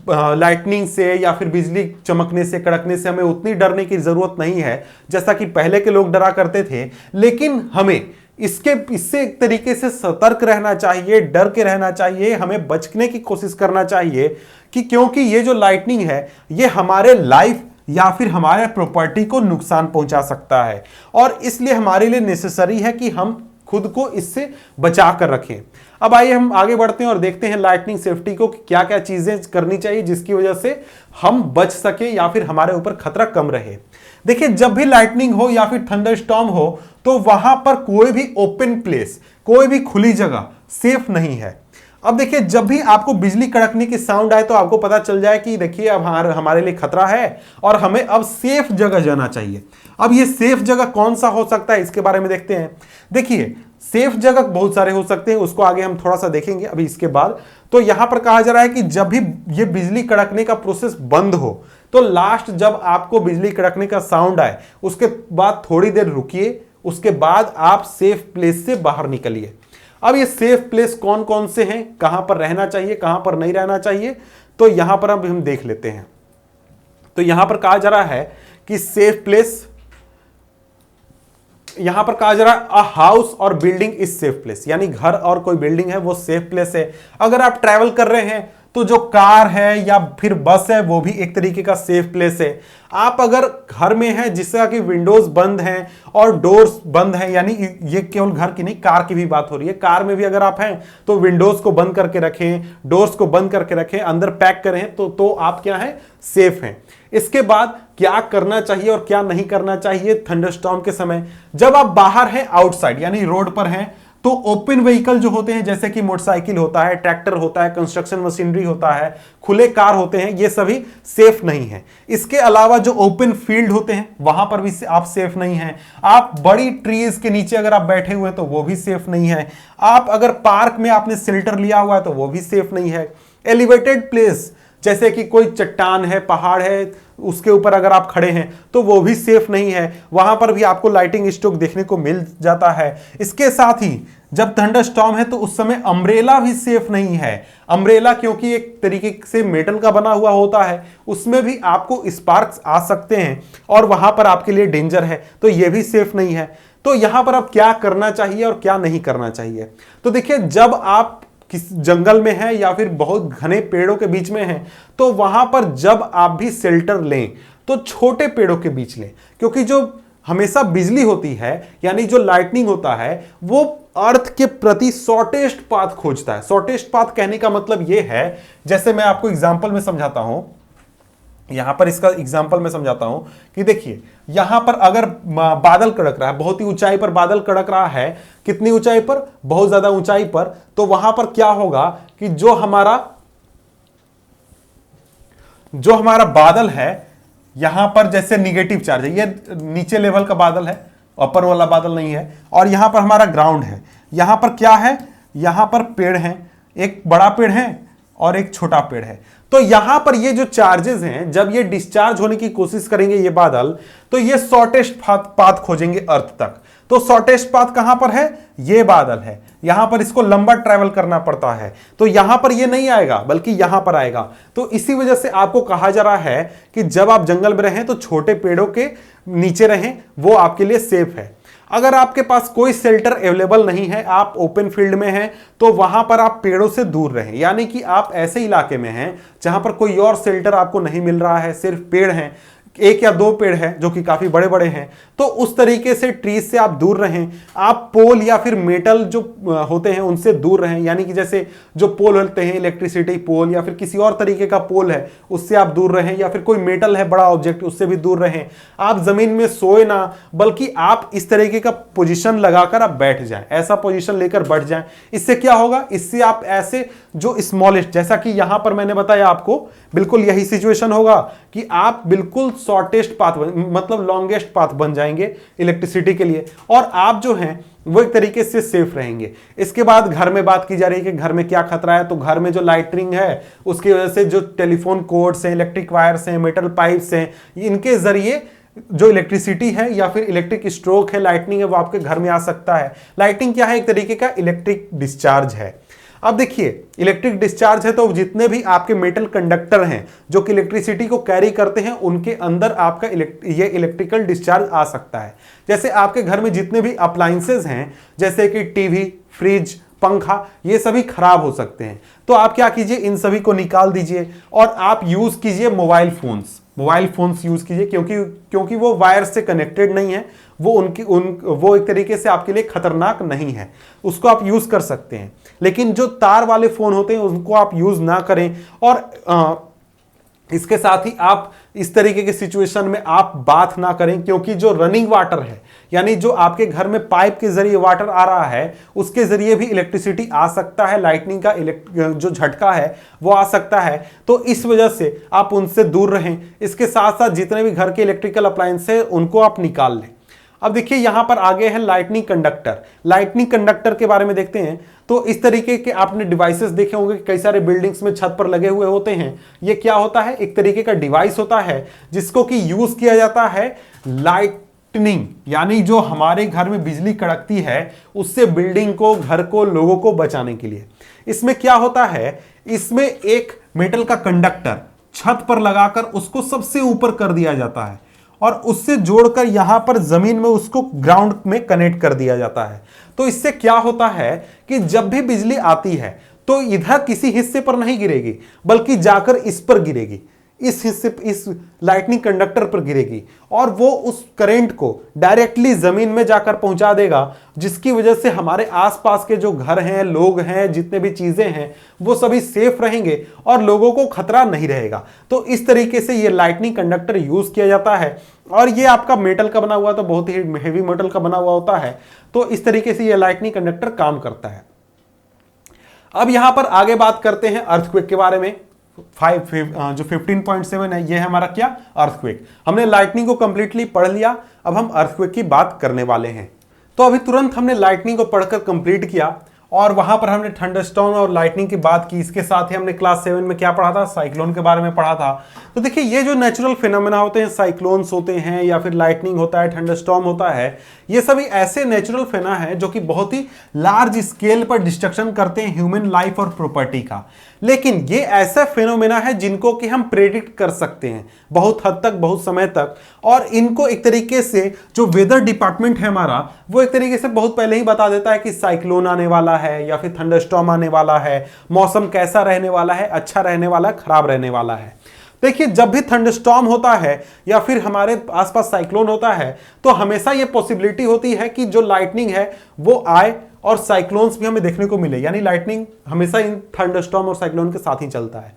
लाइटनिंग से या फिर बिजली चमकने से, कड़कने से हमें उतनी डरने की जरूरत नहीं है जैसा कि पहले के लोग डरा करते थे। लेकिन हमें इससे एक तरीके से सतर्क रहना चाहिए, डर के रहना चाहिए, हमें बचने की कोशिश करना चाहिए कि क्योंकि ये जो लाइटनिंग है ये हमारे लाइफ या फिर हमारे प्रॉपर्टी को नुकसान पहुंचा सकता है, और इसलिए हमारे लिए नेसेसरी है कि हम खुद को इससे बचा कर रखें। अब आइए हम आगे बढ़ते हैं और देखते हैं लाइटनिंग सेफ्टी को क्या क्या चीजें करनी चाहिए जिसकी वजह से हम बच सके या फिर हमारे ऊपर खतरा कम रहे। देखिए जब भी लाइटनिंग हो या फिर थंडरस्टॉर्म हो तो वहां पर कोई भी ओपन प्लेस, कोई भी खुली जगह सेफ नहीं है। अब देखिए जब भी आपको बिजली कड़कने की साउंड आए तो आपको पता चल जाए कि देखिए अब हमारे लिए खतरा है और हमें अब सेफ जगह जाना चाहिए। अब ये सेफ जगह कौन सा हो सकता है इसके बारे में देखते हैं। देखिए सेफ जगह बहुत सारे हो सकते हैं, उसको आगे हम थोड़ा सा देखेंगे अभी इसके बाद। तो यहां पर कहा जा रहा है कि जब भी ये बिजली कड़कने का प्रोसेस बंद हो, तो लास्ट जब आपको बिजली कड़कने का साउंड आए उसके बाद थोड़ी देर रुकिए, उसके बाद आप सेफ प्लेस से बाहर निकलिए। अब ये सेफ प्लेस कौन कौन से हैं, कहां पर रहना चाहिए, कहां पर नहीं रहना चाहिए, तो यहां पर अब हम देख लेते हैं। तो यहां पर कहा जा रहा है कि सेफ प्लेस, यहां पर कहा जा रहा है अ हाउस और बिल्डिंग इज सेफ प्लेस, यानी घर और कोई बिल्डिंग है वो सेफ प्लेस है। अगर आप ट्रैवल कर रहे हैं तो जो कार है या फिर बस है वो भी एक तरीके का सेफ प्लेस है। आप अगर घर में हैं जिसका कि विंडोज बंद हैं और डोर्स बंद हैं, यानी ये केवल घर की नहीं कार की भी बात हो रही है, कार में भी अगर आप हैं तो विंडोज को बंद करके रखें, डोर्स को बंद करके रखें, अंदर पैक करें, तो आप क्या है, सेफ हैं। इसके बाद क्या करना चाहिए और क्या नहीं करना चाहिए थंडरस्टॉर्म के समय। जब आप बाहर हैं आउटसाइड यानी रोड पर हैं, तो ओपन व्हीकल जो होते हैं जैसे कि मोटरसाइकिल होता है, ट्रैक्टर होता है, कंस्ट्रक्शन मशीनरी होता है, खुले कार होते हैं, ये सभी सेफ नहीं है। इसके अलावा जो ओपन फील्ड होते हैं वहां पर भी आप सेफ नहीं हैं। आप बड़ी ट्रीज के नीचे अगर आप बैठे हुए हैं तो वो भी सेफ नहीं है। आप अगर पार्क में आपने शेल्टर लिया हुआ है तो वो भी सेफ नहीं है। एलिवेटेड प्लेस जैसे कि कोई चट्टान है, पहाड़ है, उसके ऊपर अगर आप खड़े हैं तो वो भी सेफ नहीं है, वहां पर भी आपको लाइटिंग स्ट्रोक देखने को मिल जाता है। इसके साथ ही जब थंडरस्टॉर्म है तो उस समय अम्ब्रेला भी सेफ नहीं है। अम्ब्रेला क्योंकि एक तरीके से मेटल का बना हुआ होता है, उसमें भी आपको स्पार्क्स आ सकते हैं और वहां पर आपके लिए डेंजर है, तो ये भी सेफ नहीं है। तो यहां पर अब क्या करना चाहिए और क्या नहीं करना चाहिए, तो देखिए जब आप किस जंगल में है या फिर बहुत घने पेड़ों के बीच में है, तो वहां पर जब आप भी शेल्टर लें तो छोटे पेड़ों के बीच लें, क्योंकि जो हमेशा बिजली होती है यानी जो लाइटनिंग होता है वो अर्थ के प्रति शॉर्टेस्ट पाथ खोजता है। शॉर्टेस्ट पाथ कहने का मतलब यह है, जैसे मैं आपको एग्जांपल में समझाता हूं, यहां पर इसका एग्जांपल मैं समझाता हूं कि देखिए यहां पर अगर बादल कड़क रहा है, बहुत ही ऊंचाई पर बादल कड़क रहा है, कितनी ऊंचाई पर, बहुत ज्यादा ऊंचाई पर, तो वहां पर क्या होगा कि जो हमारा बादल है यहां पर जैसे निगेटिव चार्ज है, ये नीचे लेवल का बादल है, ऊपर वाला बादल नहीं है, और यहां पर हमारा ग्राउंड है। यहां पर क्या है, यहां पर पेड़ है, एक बड़ा पेड़ है और एक छोटा पेड़ है। तो यहां पर ये जो चार्जेस हैं जब ये डिस्चार्ज होने की कोशिश करेंगे ये बादल, तो ये शॉर्टेस्ट पाथ खोजेंगे अर्थ तक। तो शॉर्टेस्ट पाथ कहां पर है, ये बादल है, यहां पर इसको लंबा ट्रैवल करना पड़ता है, तो यहां पर ये नहीं आएगा बल्कि यहां पर आएगा। तो इसी वजह से आपको कहा जा रहा है कि जब आप जंगल में रहें तो छोटे पेड़ों के नीचे रहें, वो आपके लिए सेफ है। अगर आपके पास कोई शेल्टर अवेलेबल नहीं है, आप ओपन फील्ड में हैं, तो वहां पर आप पेड़ों से दूर रहें, यानी कि आप ऐसे इलाके में हैं जहां पर कोई और शेल्टर आपको नहीं मिल रहा है, सिर्फ पेड़ हैं, एक या दो पेड़ हैं जो कि काफी बड़े बड़े हैं, तो उस तरीके से ट्रीज से आप दूर रहें। आप पोल या फिर मेटल जो होते हैं उनसे दूर रहें, यानी कि जैसे जो पोल होते हैं इलेक्ट्रिसिटी पोल या फिर किसी और तरीके का पोल है उससे आप दूर रहें, या फिर कोई मेटल है बड़ा ऑब्जेक्ट उससे भी दूर रहें। आप जमीन में सोए ना, बल्कि आप इस तरीके का पोजीशन लगाकर आप बैठ जाएं, ऐसा पोजीशन लेकर बैठ जाएं। इससे क्या होगा, इससे आप ऐसे जो स्मॉलेस्ट, जैसा कि यहां पर मैंने बताया आपको, बिल्कुल यही सिचुएशन होगा कि आप बिल्कुल शॉर्टेस्ट पाथ मतलब लॉन्गेस्ट पाथ बन जाएंगे इलेक्ट्रिसिटी के लिए, और आप जो हैं वो एक तरीके से सेफ रहेंगे। इसके बाद घर में बात की जा रही है कि घर में क्या खतरा है, तो घर में जो लाइटनिंग है उसकी वजह से जो टेलीफोन कोड्स हैं, इलेक्ट्रिक वायर्स हैं, मेटल पाइप्स हैं, इनके जरिए जो इलेक्ट्रिसिटी है या फिर इलेक्ट्रिक स्ट्रोक है, लाइटनिंग है, वो आपके घर में आ सकता है। लाइटनिंग क्या है, एक तरीके का इलेक्ट्रिक डिस्चार्ज है। अब देखिए इलेक्ट्रिक डिस्चार्ज है तो जितने भी आपके मेटल कंडक्टर हैं जो कि इलेक्ट्रिसिटी को कैरी करते हैं उनके अंदर आपका ये इलेक्ट्रिकल डिस्चार्ज आ सकता है। जैसे आपके घर में जितने भी अप्लायंसेस हैं जैसे कि टीवी, फ्रिज, पंखा, ये सभी खराब हो सकते हैं, तो आप क्या कीजिए, इन सभी को निकाल दीजिए और आप यूज कीजिए मोबाइल फोन्स यूज कीजिए, क्योंकि वो वायर से कनेक्टेड नहीं है, वो एक तरीके से आपके लिए खतरनाक नहीं है, उसको आप यूज कर सकते हैं। लेकिन जो तार वाले फोन होते हैं उनको आप यूज ना करें। और इसके साथ ही आप इस तरीके के सिचुएशन में आप बात ना करें, क्योंकि जो रनिंग वाटर है यानी जो आपके घर में पाइप के जरिए वाटर आ रहा है उसके जरिए भी इलेक्ट्रिसिटी आ सकता है, लाइटनिंग का जो झटका है वो आ सकता है, तो इस वजह से आप उनसे दूर रहें। इसके साथ साथ जितने भी घर के इलेक्ट्रिकल अप्लायंस है उनको आप निकाल लें। अब देखिए यहां पर आगे है लाइटनिंग कंडक्टर। लाइटनिंग कंडक्टर के बारे में देखते हैं। तो इस तरीके के आपने डिवाइसेस देखे होंगे, कई सारे बिल्डिंग्स में छत पर लगे हुए होते हैं। ये क्या होता है, एक तरीके का डिवाइस होता है जिसको कि यूज किया जाता है लाइटनिंग, यानी जो हमारे घर में बिजली कड़कती है उससे बिल्डिंग को, घर को, लोगों को बचाने के लिए। इसमें क्या होता है, इसमें एक मेटल का कंडक्टर छत पर लगाकर उसको सबसे ऊपर कर दिया जाता है और उससे जोड़कर यहां पर जमीन में उसको ग्राउंड में कनेक्ट कर दिया जाता है। तो इससे क्या होता है कि जब भी बिजली आती है तो इधर किसी हिस्से पर नहीं गिरेगी बल्कि जाकर इस पर गिरेगी, इस हिस्से, इस लाइटनिंग कंडक्टर पर गिरेगी और वो उस करंट को डायरेक्टली जमीन में जाकर पहुंचा देगा, जिसकी वजह से हमारे आसपास के जो घर हैं, लोग हैं, जितने भी चीजें हैं वो सभी सेफ रहेंगे और लोगों को खतरा नहीं रहेगा। तो इस तरीके से ये लाइटनिंग कंडक्टर यूज किया जाता है और ये आपका मेटल का बना हुआ, तो बहुत ही हेवी मेटल का बना हुआ होता है। तो इस तरीके से ये लाइटनिंग कंडक्टर काम करता है। अब यहां पर आगे बात करते हैं अर्थक्वेक के बारे में। जो 15.7 है ये है हमारा क्या, अर्थक्वेक। हमने लाइटनिंग को कंप्लीटली पढ़ लिया, अब हम अर्थक्वेक की बात करने वाले हैं। तो अभी तुरंत हमने लाइटनिंग को पढ़कर कंप्लीट किया और वहां पर हमने थंडरस्टॉर्म और लाइटनिंग की बात की। इसके साथ ही हमने क्लास 7 में क्या पढ़ा था, साइक्लोन के बारे में पढ़ा था। तो देखिए ये जो नेचुरल फिनोमेना होते हैं, साइक्लोन्स होते हैं या फिर लाइटनिंग होता है, थंडरस्टॉर्म होता है, ये सभी ऐसे नेचुरल फिना है जो कि बहुत ही लार्ज स्केल पर डिस्ट्रक्शन करते हैं ह्यूमन लाइफ और प्रॉपर्टी का। लेकिन ये ऐसा फिनोमेना है जिनको कि हम प्रेडिक्ट कर सकते हैं बहुत हद तक, बहुत समय तक, और इनको एक तरीके से जो वेदर डिपार्टमेंट है हमारा, वो एक तरीके से बहुत पहले ही बता देता है कि साइक्लोन आने वाला है या फिर थंडरस्टॉर्म आने वाला है, मौसम कैसा रहने वाला है, अच्छा रहने वाला है, खराब रहने वाला है। देखिए जब भी थंडरस्टॉर्म होता है या फिर हमारे आसपास साइक्लोन होता है तो हमेशा ये पॉसिबिलिटी होती है कि जो लाइटनिंग है वो आए और साइक्लोन्स भी हमें देखने को मिले, यानी लाइटनिंग हमेशा इन थंडरस्टॉर्म और साइक्लोन के साथ ही चलता है।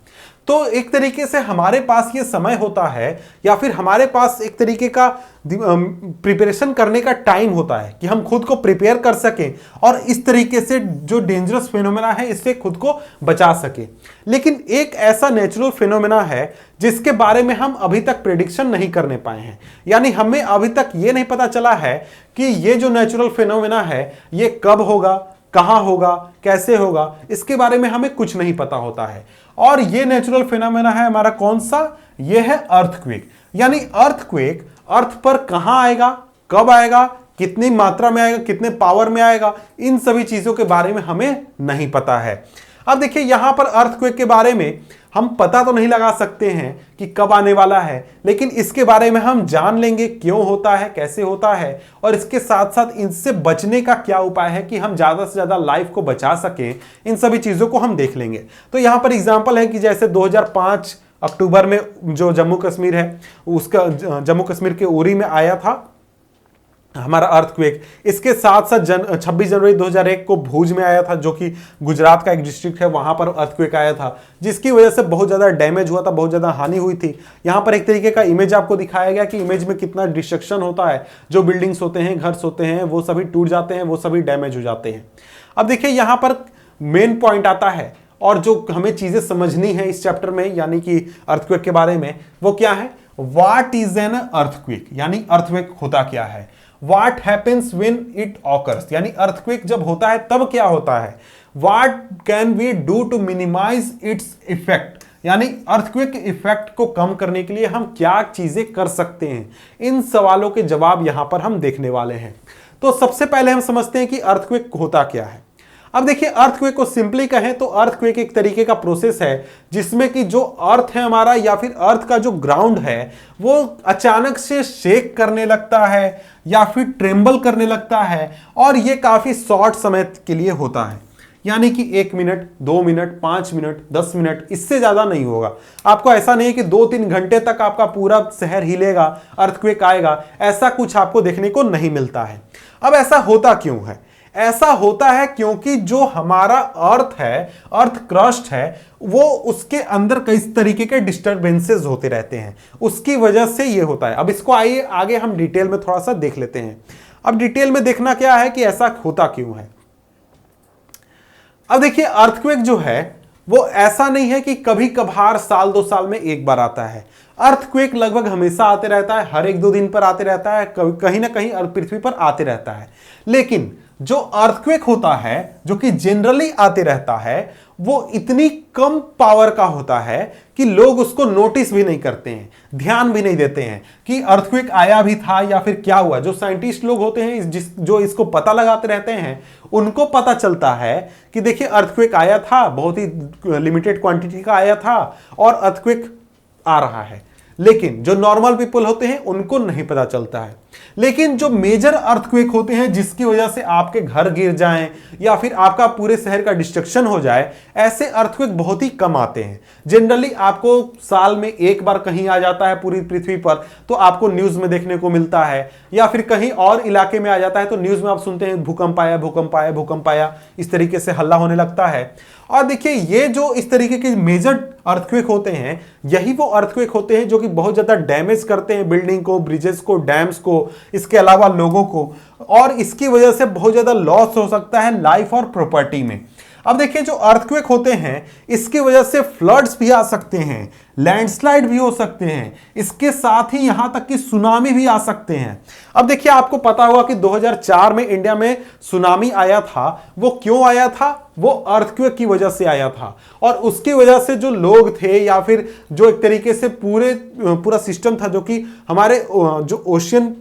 तो एक तरीके से हमारे पास ये समय होता है या फिर हमारे पास एक तरीके का प्रिपरेशन करने का टाइम होता है कि हम खुद को प्रिपेयर कर सकें और इस तरीके से जो डेंजरस फिनोमेना है इससे खुद को बचा सके। लेकिन एक ऐसा नेचुरल फिनोमेना है जिसके बारे में हम अभी तक प्रेडिक्शन नहीं करने पाए हैं, यानी हमें अभी तक ये नहीं पता चला है कि ये जो नेचुरल फिनोमेना है ये कब होगा, कहां होगा, कैसे होगा, इसके बारे में हमें कुछ नहीं पता होता है। और ये नेचुरल फिनोमेना है हमारा कौन सा, ये है अर्थक्वेक। यानी अर्थक्वेक अर्थ पर कहां आएगा, कब आएगा, कितनी मात्रा में आएगा, कितने पावर में आएगा, इन सभी चीजों के बारे में हमें नहीं पता है। अब देखिए यहां पर अर्थक्वेक के बारे में हम पता तो नहीं लगा सकते हैं कि कब आने वाला है, लेकिन इसके बारे में हम जान लेंगे क्यों होता है, कैसे होता है, और इसके साथ साथ इनसे बचने का क्या उपाय है कि हम ज्यादा से ज्यादा लाइफ को बचा सकें। इन सभी चीजों को हम देख लेंगे। तो यहां पर एग्जांपल है कि जैसे 2005 अक्टूबर में जो जम्मू कश्मीर है उसका, जम्मू कश्मीर के उरी में आया था हमारा अर्थक्वेक। इसके साथ साथ 26 जनवरी 2001 को भुज में आया था, जो कि गुजरात का एक डिस्ट्रिक्ट है, वहां पर अर्थक्वेक आया था, जिसकी वजह से बहुत ज्यादा डैमेज हुआ था, बहुत ज्यादा हानि हुई थी। यहां पर एक तरीके का इमेज आपको दिखाया गया कि इमेज में कितना डिस्ट्रक्शन होता है, जो बिल्डिंग्स होते हैं, घर होते हैं, वो सभी टूट जाते हैं, वो सभी डैमेज हो जाते हैं। अब देखिए यहां पर मेन पॉइंट आता है और जो हमें चीजें समझनी है इस चैप्टर में, यानी कि अर्थक्वेक के बारे में, वो क्या है, व्हाट इज एन अर्थक्वेक, यानी अर्थक्वेक होता क्या है, What happens when it occurs, यानी अर्थक्वेक जब होता है तब क्या होता है, What can we do to minimize its effect, यानी अर्थक्वेक के इफेक्ट को कम करने के लिए हम क्या चीजें कर सकते हैं। इन सवालों के जवाब यहां पर हम देखने वाले हैं। तो सबसे पहले हम समझते हैं कि अर्थक्वेक होता क्या है। अब देखिए अर्थक्वेक को सिंपली कहें तो अर्थक्वेक एक तरीके का प्रोसेस है जिसमें कि जो अर्थ है हमारा या फिर अर्थ का जो ग्राउंड है वो अचानक से शेक करने लगता है या फिर ट्रेम्बल करने लगता है, और ये काफी शॉर्ट समय के लिए होता है, यानी कि 1 मिनट, 2 मिनट, 5 मिनट, 10 मिनट, इससे ज्यादा नहीं होगा। आपको ऐसा नहीं है कि 2-3 घंटे तक आपका पूरा शहर हिलेगा, अर्थक्वेक आएगा, ऐसा कुछ आपको देखने को नहीं मिलता है। अब ऐसा होता क्यों है, ऐसा होता है क्योंकि जो हमारा अर्थ है, अर्थ क्रस्ट है, वो उसके अंदर कई तरीके के डिस्टरबेंसेस होते रहते हैं, उसकी वजह से ये होता है। अब इसको आइए आगे हम डिटेल में थोड़ा सा देख लेते हैं। अब डिटेल में देखना क्या है कि ऐसा होता क्यों है। अब देखिए अर्थक्वेक जो है वो ऐसा नहीं है कि कभी कभार साल 2 साल में एक बार आता है। अर्थक्वेक लगभग हमेशा आते रहता है, हर 1-2 दिन पर आते रहता है, कहीं ना कहीं पृथ्वी पर आते रहता है। लेकिन जो अर्थक्वेक होता है जो कि जनरली आते रहता है, वो इतनी कम पावर का होता है कि लोग उसको नोटिस भी नहीं करते हैं, ध्यान भी नहीं देते हैं कि अर्थक्वेक आया भी था या फिर क्या हुआ। जो साइंटिस्ट लोग होते हैं जो इसको पता लगाते रहते हैं, उनको पता चलता है कि देखिए अर्थक्वेक आया था, बहुत ही लिमिटेड क्वांटिटी का आया था और अर्थक्वेक आ रहा है। लेकिन जो नॉर्मल पीपल होते हैं उनको नहीं पता चलता है। लेकिन जो मेजर अर्थक्वेक होते हैं जिसकी वजह से आपके घर गिर जाएं या फिर आपका पूरे शहर का डिस्ट्रक्शन हो जाए, ऐसे अर्थक्वेक बहुत ही कम आते हैं। जनरली आपको साल में एक बार कहीं आ जाता है पूरी पृथ्वी पर, तो आपको न्यूज में देखने को मिलता है, या फिर कहीं और इलाके में आ जाता है तो न्यूज में आप सुनते हैं भूकंप आया, भूकंप आया, भूकंप आया, इस तरीके से हल्ला होने लगता है। और देखिए ये जो इस तरीके के मेजर अर्थक्वेक होते हैं, यही वो अर्थक्वेक होते हैं जो कि बहुत ज्यादा डैमेज करते हैं बिल्डिंग को, ब्रिजेस को, डैम्स को, इसके अलावा लोगों को, और इसकी वजह से बहुत ज्यादा लॉस हो सकता है लाइफ और प्रॉपर्टी में। अब देखिए जो अर्थक्वेक होते हैं इसकी वजह से फ्लड्स भी आ सकते हैं, लैंडस्लाइड भी हो सकते हैं, इसके साथ ही यहां तक कि सुनामी भी आ सकते हैं। अब देखिए आपको पता होगा कि 2004 में इंडिया में सुनामी आया था। वो क्यों आया था? वो अर्थक्वेक की वजह से आया था, और उसकी वजह से जो लोग थे या फिर जो एक तरीके से पूरा सिस्टम था, जो कि हमारे जो ओशियन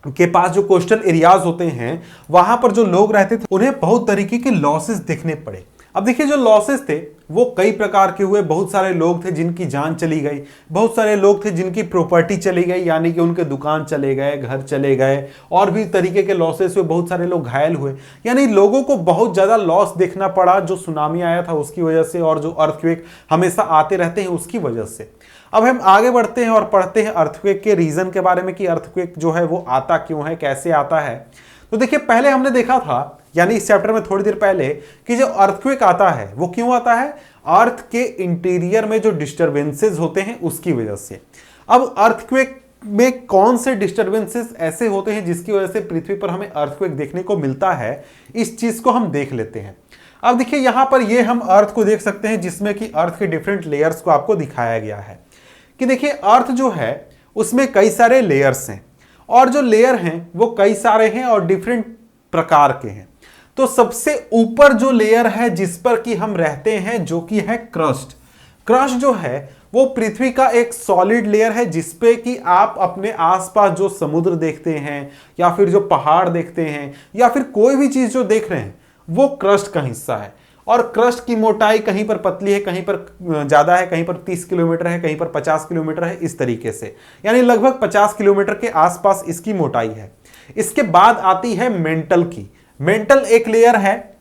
के पास जो कोस्टल एरियाज होते हैं वहां पर जो लोग रहते थे उन्हें बहुत तरीके के लॉसेस देखने पड़े। अब देखिए जो लॉसेस थे वो कई प्रकार के हुए। बहुत सारे लोग थे जिनकी जान चली गई, बहुत सारे लोग थे जिनकी प्रॉपर्टी चली गई, यानी कि उनके दुकान चले गए, घर चले गए, और भी तरीके के लॉसेस हुए। बहुत सारे लोग घायल हुए, यानी लोगों को बहुत ज्यादा लॉस देखना पड़ा जो सुनामी आया था उसकी वजह से, और जो अर्थक्वेक हमेशा आते रहते हैं उसकी वजह से। अब हम आगे बढ़ते हैं और पढ़ते हैं अर्थक्वेक के रीजन के बारे में कि अर्थक्वेक जो है वो आता क्यों है, कैसे आता है। तो देखिए पहले हमने देखा था, यानी इस चैप्टर में थोड़ी देर पहले, कि जो अर्थक्वेक आता है वो क्यों आता है? अर्थ के इंटीरियर में जो डिस्टरबेंसेस होते हैं उसकी वजह से। अब अर्थक्वेक में कौन से डिस्टरबेंसेस ऐसे होते हैं जिसकी वजह से पृथ्वी पर हमें अर्थक्वेक देखने को मिलता है, इस चीज को हम देख लेते हैं। अब देखिए यहां पर ये हम अर्थ को देख सकते हैं जिसमें कि अर्थ के डिफरेंट लेयर्स को आपको दिखाया गया है कि देखिए अर्थ जो है उसमें कई सारे लेयर्स हैं, और जो लेयर हैं वो कई सारे हैं और डिफरेंट प्रकार के हैं। तो सबसे ऊपर जो लेयर है जिस पर कि हम रहते हैं जो कि है क्रस्ट। क्रस्ट जो है वो पृथ्वी का एक सॉलिड लेयर है जिसपे कि आप अपने आसपास जो समुद्र देखते हैं या फिर जो पहाड़ देखते हैं या फिर कोई भी चीज जो देख रहे हैं वो क्रस्ट का हिस्सा है। और क्रस्ट की मोटाई कहीं पर पतली है, कहीं पर ज्यादा है, कहीं पर 30 किलोमीटर है, कहीं पर 50 किलोमीटर है, इस तरीके से, यानी लगभग 50 किलोमीटर के आसपास इसकी मोटाई है। इसके बाद आती है मेंटल की। मेंटल एक लेयर है,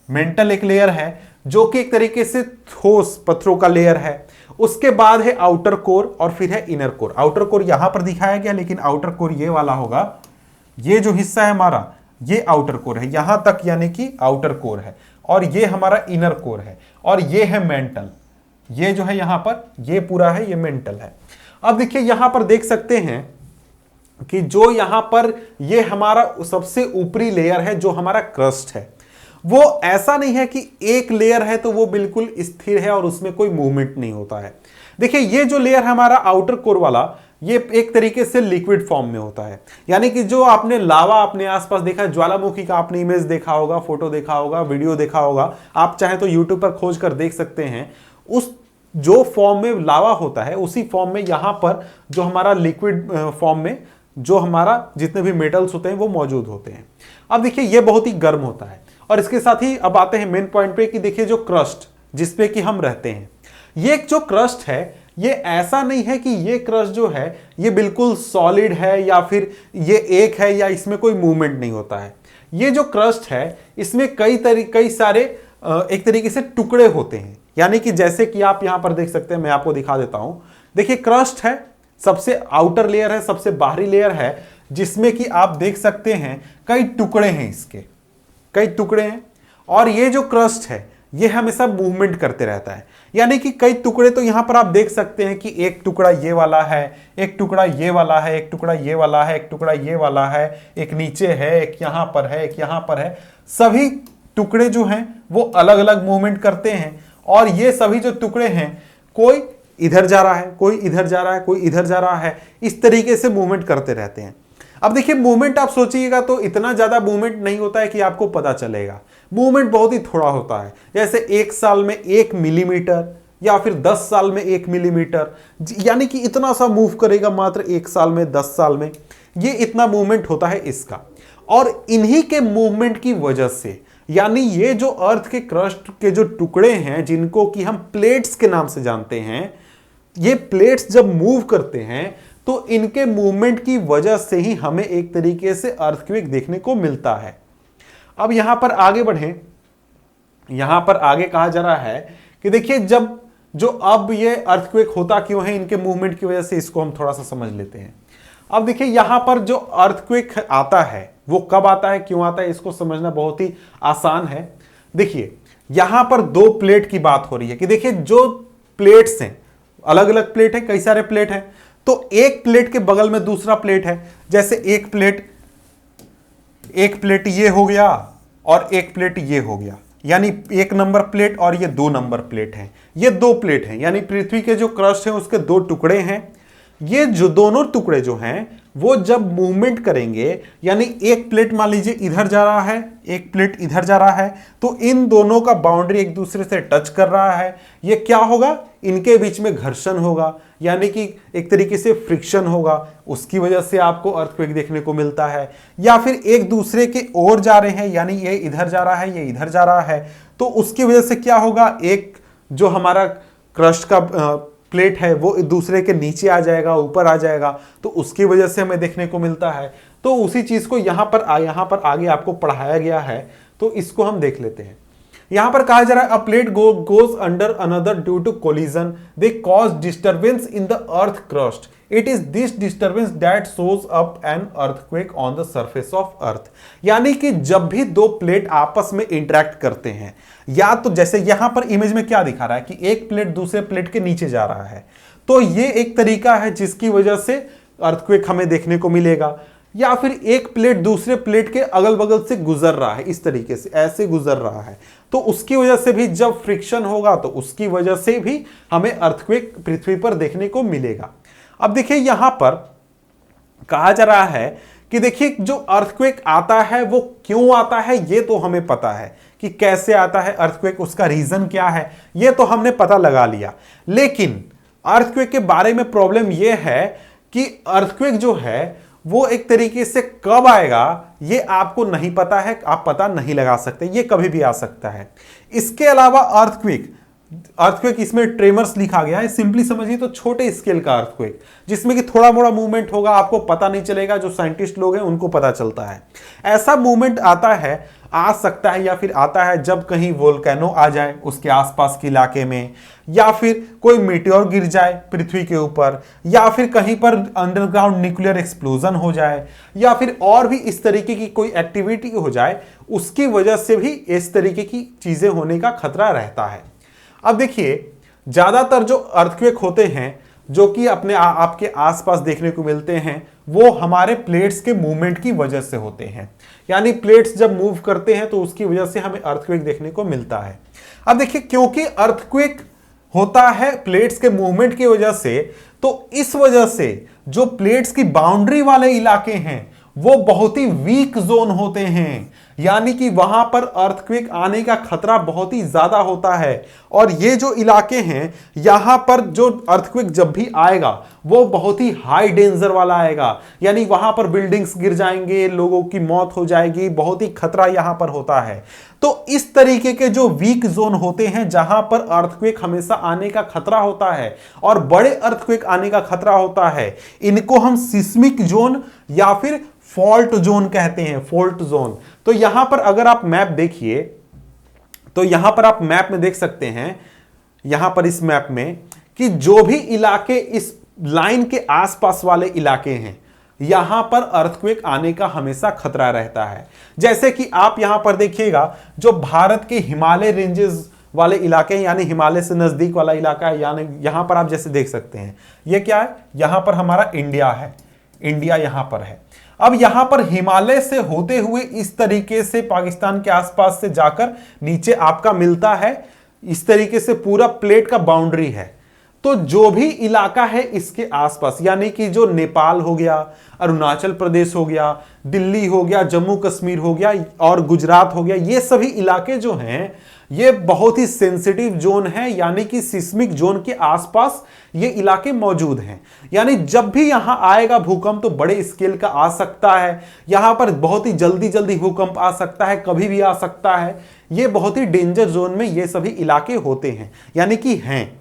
मेंटल एक लेयर है जो कि एक तरीके से ठोस पत्थरों का लेयर है। उसके बाद है आउटर कोर और फिर है इनर कोर। आउटर कोर यहां पर दिखाया गया, लेकिन आउटर कोर ये वाला होगा, ये जो हिस्सा है हमारा ये आउटर कोर है, यहां तक यानी कि आउटर कोर है, और ये हमारा इनर कोर है, और ये है मेंटल। ये जो है यहां पर ये पूरा है, ये मेंटल है। अब देखिए यहां पर देख सकते हैं कि जो यहां पर ये हमारा सबसे ऊपरी लेयर है जो हमारा क्रस्ट है, वो ऐसा नहीं है कि एक लेयर है तो वो बिल्कुल स्थिर है और उसमें कोई मूवमेंट नहीं होता है। देखिए ये जो लेयर है हमारा आउटर कोर वाला, ये एक तरीके से लिक्विड फॉर्म में होता है, यानी कि जो आपने लावा अपने आसपास देखा है, ज्वालामुखी का आपने इमेज देखा होगा, फोटो देखा होगा, वीडियो देखा होगा, आप चाहे तो यूट्यूब पर खोज कर देख सकते हैं। उस जो फॉर्म में लावा होता है उसी फॉर्म में यहां पर जो हमारा लिक्विड फॉर्म में जो हमारा जितने भी मेटल्स होते हैं वो मौजूद होते हैं। अब देखिए ये बहुत ही गर्म होता है, और इसके साथ ही अब आते हैं मेन पॉइंट पे कि देखिए जो क्रस्ट जिसपे कि हम रहते हैं, ये जो क्रस्ट है ये ऐसा नहीं है कि ये क्रस्ट जो है ये बिल्कुल सॉलिड है या फिर ये एक है या इसमें कोई मूवमेंट नहीं होता है। ये जो क्रस्ट है इसमें कई सारे एक तरीके से टुकड़े होते हैं, यानी कि जैसे कि आप यहां पर देख सकते हैं, मैं आपको दिखा देता हूं। देखिए क्रस्ट है, सबसे आउटर लेयर है, सबसे बाहरी लेयर है, जिसमें कि आप देख सकते हैं कई टुकड़े हैं, इसके कई टुकड़े हैं। और ये जो क्रस्ट है ये हमेशा मूवमेंट करते रहता है, यानी कि कई टुकड़े तो यहां पर आप देख सकते हैं कि एक टुकड़ा ये वाला है, एक टुकड़ा ये वाला है, एक टुकड़ा ये वाला है, एक टुकड़ा ये वाला है, एक नीचे है, एक यहां पर है, एक यहां पर है। सभी टुकड़े जो हैं वो अलग अलग मूवमेंट करते हैं, और ये सभी जो टुकड़े हैं कोई इधर जा रहा है, कोई इधर जा रहा है, कोई इधर जा रहा है, इस तरीके से मूवमेंट करते रहते हैं। अब देखिए मूवमेंट आप सोचिएगा तो इतना ज्यादा मूवमेंट नहीं होता है कि आपको पता चलेगा, मूवमेंट बहुत ही थोड़ा होता है। जैसे 1 साल में 1 मिलीमीटर या फिर 10 साल में 1 मिलीमीटर, यानी कि इतना सा मूव करेगा मात्र 1 साल में, 10 साल में, ये इतना मूवमेंट होता है इसका। और इन्हीं के मूवमेंट की वजह से, यानी ये जो अर्थ के क्रस्ट के जो टुकड़े हैं जिनको कि हम प्लेट्स के नाम से जानते हैं, ये प्लेट्स जब मूव करते हैं तो इनके मूवमेंट की वजह से ही हमें एक तरीके से अर्थक्वेक देखने को मिलता है। अब यहां पर आगे बढ़ें, यहां पर आगे कहा जा रहा है कि देखिए जब जो अब ये अर्थक्वेक होता क्यों है, इनके मूवमेंट की वजह से, इसको हम थोड़ा सा समझ लेते हैं। अब देखिए यहां पर जो अर्थक्वेक आता है वो कब आता है, क्यों आता है, इसको समझना बहुत ही आसान है। देखिए यहां पर 2 प्लेट की बात हो रही है कि देखिए जो प्लेट्स हैं, अलग अलग प्लेट है, कई सारे प्लेट हैं, तो एक प्लेट के बगल में दूसरा प्लेट है। जैसे एक प्लेट ये हो गया और एक प्लेट ये हो गया, यानी 1 नंबर प्लेट और ये 2 नंबर प्लेट है। ये 2 प्लेट हैं, यानी पृथ्वी के जो क्रस्ट है उसके 2 टुकड़े हैं। ये जो दोनों टुकड़े जो हैं वो जब मूवमेंट करेंगे, यानी एक प्लेट मान लीजिए इधर जा रहा है, एक प्लेट इधर जा रहा है, तो इन दोनों का बाउंड्री एक दूसरे से टच कर रहा है। ये क्या होगा, इनके बीच में घर्षण होगा, यानी कि एक तरीके से फ्रिक्शन होगा, उसकी वजह से आपको अर्थक्वेक देखने को मिलता है। या फिर एक दूसरे के ओर जा रहे हैं, यानी ये इधर जा रहा है, ये इधर जा रहा है, तो उसकी वजह से क्या होगा, एक जो हमारा क्रस्ट का प्लेट है वो दूसरे के नीचे आ जाएगा, ऊपर आ जाएगा, तो उसकी वजह से हमें देखने को मिलता है। तो उसी चीज को यहां पर आगे आपको पढ़ाया गया है, तो इसको हम देख लेते हैं। यहां पर कहा जा रहा है a plate goes under another due to collision, they cause disturbance in the earth crust, it is this disturbance that shows up an earthquake on the surface of earth. यानी कि जब भी 2 प्लेट आपस में इंटरेक्ट करते हैं, या तो जैसे यहां पर इमेज में क्या दिखा रहा है कि एक प्लेट दूसरे प्लेट के नीचे जा रहा है, तो ये एक तरीका है जिसकी वजह से अर्थक्वेक हमें देखने को मिलेगा। या फिर एक प्लेट दूसरे प्लेट के अगल बगल से गुजर रहा है, इस तरीके से ऐसे गुजर रहा है, तो उसकी वजह से भी जब फ्रिक्शन होगा तो उसकी वजह से भी हमें अर्थक्वेक पृथ्वी पर देखने को मिलेगा। अब देखिए यहां पर कहा जा रहा है कि देखिए जो अर्थक्वेक आता है वो क्यों आता है, ये तो हमें पता है कि कैसे आता है अर्थक्वेक, उसका रीजन क्या है, ये तो हमने पता लगा लिया। लेकिन अर्थक्वेक के बारे में प्रॉब्लम ये है कि अर्थक्वेक जो है वो एक तरीके से कब आएगा ये आपको नहीं पता है, आप पता नहीं लगा सकते, ये कभी भी आ सकता है। इसके अलावा अर्थक्वेक इसमें ट्रेमर्स लिखा गया है, सिंपली समझिए तो छोटे स्केल का अर्थक्वेक, जिसमें कि थोड़ा मोड़ा मूवमेंट होगा, आपको पता नहीं चलेगा, जो साइंटिस्ट लोग हैं उनको पता चलता है। ऐसा मूवमेंट आता है, आ सकता है या फिर आता है जब कहीं वोल्केनो आ जाए उसके आसपास के इलाके में, या फिर कोई मीटियोर गिर जाए पृथ्वी के ऊपर, या फिर कहीं पर अंडरग्राउंड न्यूक्लियर एक्सप्लोजन हो जाए, या फिर और भी इस तरीके की कोई एक्टिविटी हो जाए, उसकी वजह से भी इस तरीके की चीजें होने का खतरा रहता है। अब देखिए ज्यादातर जो अर्थक्वेक होते हैं जो कि अपने आपके आसपास देखने को मिलते हैं वो हमारे प्लेट्स के मूवमेंट की वजह से होते हैं, यानी प्लेट्स जब मूव करते हैं तो उसकी वजह से हमें अर्थक्वेक देखने को मिलता है। अब देखिए क्योंकि अर्थक्वेक होता है प्लेट्स के मूवमेंट की वजह से, तो इस वजह से जो प्लेट्स की बाउंड्री वाले इलाके हैं वो बहुत ही वीक जोन होते हैं, यानी कि वहां पर अर्थक्वेक आने का खतरा बहुत ही ज्यादा होता है। और ये जो इलाके हैं यहां पर जो अर्थक्वेक जब भी आएगा वो बहुत ही हाई डेंजर वाला आएगा, यानी वहां पर बिल्डिंग्स गिर जाएंगे, लोगों की मौत हो जाएगी, बहुत ही खतरा यहां पर होता है। तो इस तरीके के जो वीक जोन होते हैं जहां पर अर्थक्वेक हमेशा आने का खतरा होता है और बड़े अर्थक्वेक आने का खतरा होता है, इनको हम सिस्मिक जोन या फिर फॉल्ट जोन कहते हैं, फॉल्ट जोन। तो यहां पर अगर आप मैप देखिए तो यहां पर आप मैप में देख सकते हैं, यहां पर इस मैप में कि जो भी इलाके इस लाइन के आसपास वाले इलाके हैं यहां पर अर्थक्वेक आने का हमेशा खतरा रहता है। जैसे कि आप यहां पर देखिएगा जो भारत के हिमालय रेंजेस वाले इलाके हैं, यानी हिमालय से नजदीक वाला इलाका है, यानी यहां पर आप जैसे देख सकते हैं ये क्या है, यहां पर हमारा इंडिया है, इंडिया यहां पर है। अब यहां पर हिमालय से होते हुए इस तरीके से पाकिस्तान के आसपास से जाकर नीचे आपका मिलता है, इस तरीके से पूरा प्लेट का बाउंड्री है। तो जो भी इलाका है इसके आसपास, यानी कि जो नेपाल हो गया, अरुणाचल प्रदेश हो गया, दिल्ली हो गया, जम्मू कश्मीर हो गया और गुजरात हो गया, ये सभी इलाके जो हैं ये बहुत ही सेंसिटिव जोन है, यानी कि सिस्मिक जोन के आसपास ये इलाके मौजूद हैं। यानी जब भी यहां आएगा भूकंप तो बड़े स्केल का आ सकता है, यहां पर बहुत ही जल्दी जल्दी भूकंप आ सकता है, कभी भी आ सकता है। ये बहुत ही डेंजर जोन में ये सभी इलाके होते हैं, यानी कि हैं।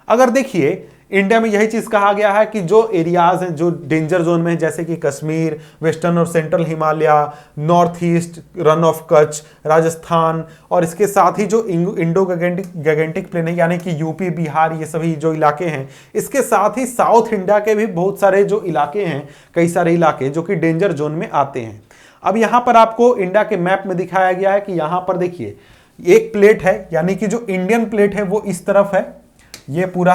अगर देखिए इंडिया में यही चीज कहा गया है कि जो एरियाज हैं जो डेंजर जोन में हैं, जैसे कि कश्मीर, वेस्टर्न और central Himalaya, north east, run of Kutch, Rajasthan, और इसके साथ ही जो इंडो गैगेंटिक प्लेन है यानी कि यूपी, बिहार, ये सभी जो इलाके हैं, इसके साथ ही साउथ इंडिया के भी बहुत सारे जो इलाके हैं, कई सारे इलाके जो कि डेंजर जोन में आते हैं। अब यहां पर आपको इंडिया के मैप में दिखाया गया है कि यहां पर देखिए एक प्लेट है, यानी कि जो इंडियन प्लेट है वो इस तरफ है, ये पूरा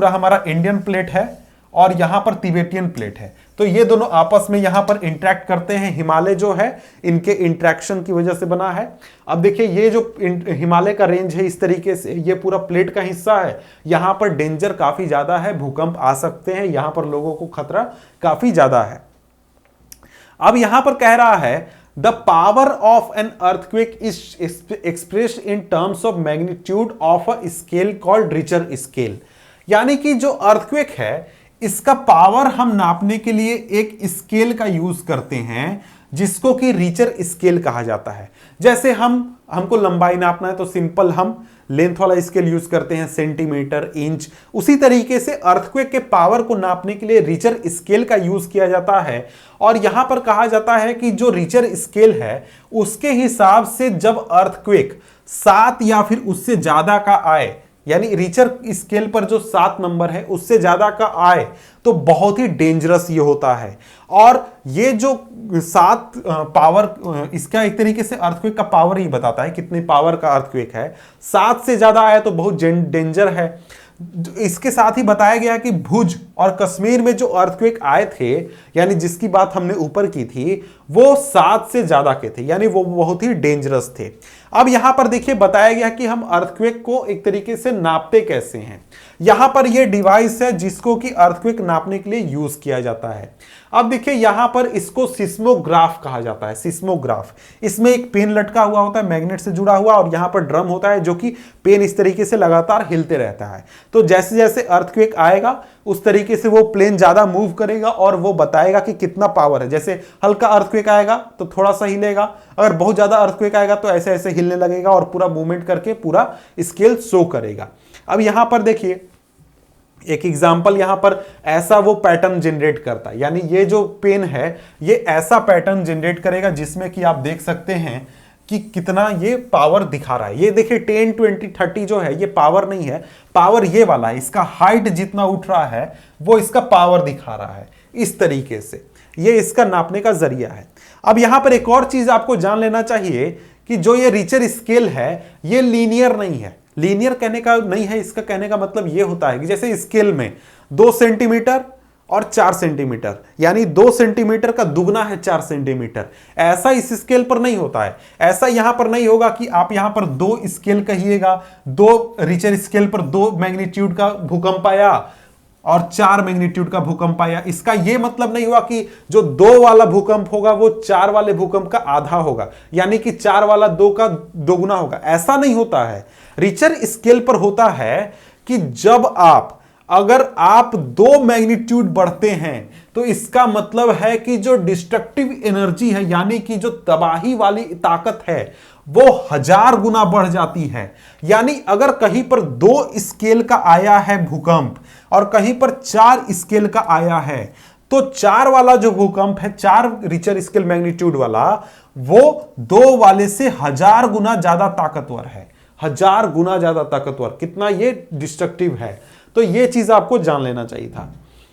हमारा इंडियन प्लेट है, और यहां पर तिबेटियन प्लेट है। तो ये दोनों आपस में यहां पर इंटरेक्ट करते हैं। हिमालय जो है इनके इंटरेक्शन की वजह से बना है। अब देखिए ये जो हिमालय का रेंज है इस तरीके से, ये पूरा प्लेट का हिस्सा है। यहां पर डेंजर काफी ज्यादा है, भूकंप आ सकते हैं, यहां पर लोगों को खतरा काफी ज्यादा है। अब यहां पर कह रहा है The power of an earthquake is expressed in terms of magnitude of a scale called Richter scale। यानी कि जो अर्थक्वेक है इसका पावर हम नापने के लिए एक स्केल का यूज करते हैं जिसको कि रिचर स्केल कहा जाता है। जैसे हमको लंबाई नापना है तो सिंपल हम लेंथ वाला स्केल यूज करते हैं, सेंटीमीटर, इंच। उसी तरीके से अर्थक्वेक के पावर को नापने के लिए रिचर स्केल का यूज किया जाता है। और यहां पर कहा जाता है कि जो रिचर स्केल है उसके हिसाब से जब अर्थक्वेक 7 या फिर उससे ज्यादा का आए, यानी रिचर स्केल पर जो 7 नंबर है उससे ज्यादा का आए तो बहुत ही डेंजरस ये होता है। और ये जो 7 पावर, इसका एक तरीके से अर्थक्वेक का पावर ही बताता है कितने पावर का अर्थक्वेक है। 7 से ज्यादा आया तो बहुत डेंजर है। इसके साथ ही बताया गया कि भुज और कश्मीर में जो अर्थक्वेक आए थे, यानी जिसकी बात हमने ऊपर की थी, वो 7 से ज्यादा के थे, यानी वो बहुत ही डेंजरस थे। अब यहां पर देखिए बताया गया कि हम अर्थक्वेक को एक तरीके से नापते कैसे हैं। यहां पर ये डिवाइस है जिसको कि अर्थक्वेक नापने के लिए यूज किया जाता है। अब देखिए यहां पर इसको सिस्मोग्राफ कहा जाता है। सिस्मोग्राफ, इसमें एक पेन लटका हुआ होता है मैग्नेट से जुड़ा हुआ, और यहां पर ड्रम होता है जो कि पेन इस तरीके से लगातार हिलते रहता है। तो जैसे जैसे अर्थक्वेक आएगा उस तरीके से वो प्लेन ज्यादा मूव करेगा और वो बताएगा कि कितना पावर है। जैसे हल्का अर्थक्वेक आएगा तो थोड़ा सा हिलेगा, अगर बहुत ज्यादा अर्थक्वेक आएगा तो ऐसे ऐसे हिलने लगेगा और पूरा मूवमेंट करके पूरा स्केल शो करेगा। अब यहां पर देखिए एक एग्जाम्पल, यहां पर ऐसा वो पैटर्न जनरेट करता है, यानी ये जो पेन है ये ऐसा पैटर्न जनरेट करेगा जिसमें कि आप देख सकते हैं कि कितना ये पावर दिखा रहा है। ये देखिए 10, 20, 30 जो है ये पावर नहीं है, पावर ये वाला है। इसका हाइट जितना उठ रहा है वो इसका पावर दिखा रहा है। इस तरीके से ये इसका नापने का जरिया है। अब यहां पर एक और चीज आपको जान लेना चाहिए कि जो ये रिचर स्केल है ये लीनियर नहीं है। लीनियर कहने का नहीं है, इसका कहने का मतलब ये होता है कि जैसे स्केल में 2 सेंटीमीटर और 4 सेंटीमीटर, यानी 2 सेंटीमीटर का दुगना है 4 सेंटीमीटर, ऐसा इस स्केल पर नहीं होता है। ऐसा यहां पर नहीं होगा कि आप यहां पर 2 स्केल कहिएगा, 2 रिचर स्केल पर 2 मैग्नीट्यूड का भूकंप आया और 4 मैग्नीट्यूड का भूकंप आया। इसका यह मतलब नहीं हुआ कि जो 2 वाला भूकंप होगा वो 4 वाले भूकंप का आधा होगा, यानी कि 4 वाला 2 का दोगुना होगा, ऐसा नहीं होता है। रिचर स्केल पर होता है कि जब अगर आप 2 मैग्नीट्यूड बढ़ते हैं तो इसका मतलब है कि जो डिस्ट्रक्टिव एनर्जी है, यानी कि जो तबाही वाली ताकत है वो 1000 गुना बढ़ जाती है। यानी अगर कहीं पर 2 स्केल का आया है भूकंप और कहीं पर 4 स्केल का आया है, तो 4 वाला जो भूकंप है, 4 रिचर स्केल मैग्नीट्यूड वाला, वो 2 वाले से 1000 गुना ज्यादा ताकतवर है। 1000 गुना ज्यादा ताकतवर, कितना ये डिस्ट्रक्टिव है। तो ये चीज आपको जान लेना चाहिए था।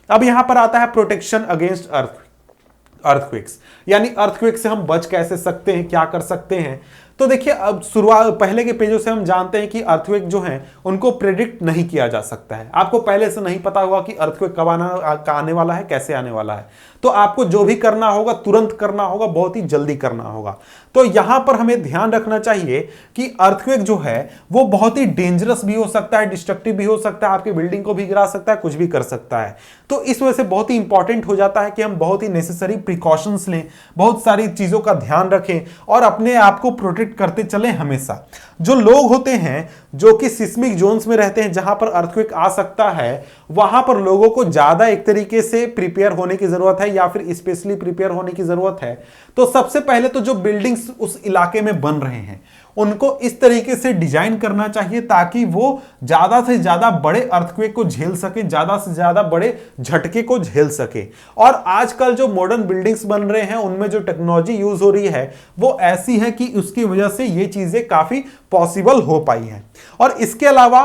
अब यहां पर आता है प्रोटेक्शन अगेंस्ट अर्थक्वेक्स, यानी अर्थक्वेक से हम बच कैसे सकते हैं, क्या कर सकते हैं। तो देखिए अब शुरुआत पहले के पेजों से हम जानते हैं कि अर्थक्वेक जो है उनको प्रेडिक्ट नहीं किया जा सकता है। आपको पहले से नहीं पता होगा कि अर्थक्वेक कब आने वाला है, कैसे आने वाला है, तो आपको जो भी करना होगा तुरंत करना होगा, बहुत ही जल्दी करना होगा। तो यहां पर हमें ध्यान रखना चाहिए कि अर्थक्वेक जो है वो बहुत ही डेंजरस भी हो सकता है, डिस्ट्रक्टिव भी हो सकता है, आपकी बिल्डिंग को भी गिरा सकता है, कुछ भी कर सकता है। तो इस वजह से बहुत ही इंपॉर्टेंट हो जाता है कि हम बहुत ही नेसेसरी प्रिकॉशंस लें, बहुत सारी चीजों का ध्यान रखें और अपने आप को प्रोटेक्ट करते चलें हमेशा। जो लोग होते हैं जो कि सिस्मिक जोन्स में रहते हैं, जहां पर अर्थक्वेक आ सकता है, वहां पर लोगों को ज्यादा एक तरीके से प्रिपेयर होने की जरूरत है या फिर स्पेशली प्रिपेयर होने की जरूरत है। तो सबसे पहले तो जो बिल्डिंग्स उस इलाके में बन रहे हैं उनको इस तरीके से डिजाइन करना चाहिए ताकि वो ज्यादा से ज्यादा बड़े अर्थक्वेक को झेल सके, ज्यादा से ज्यादा बड़े झटके को झेल सके। और आजकल जो मॉडर्न बिल्डिंग्स बन रहे हैं उनमें जो टेक्नोलॉजी यूज हो रही है वो ऐसी है कि उसकी वजह से ये चीजें काफी पॉसिबल हो पाई हैं। और इसके अलावा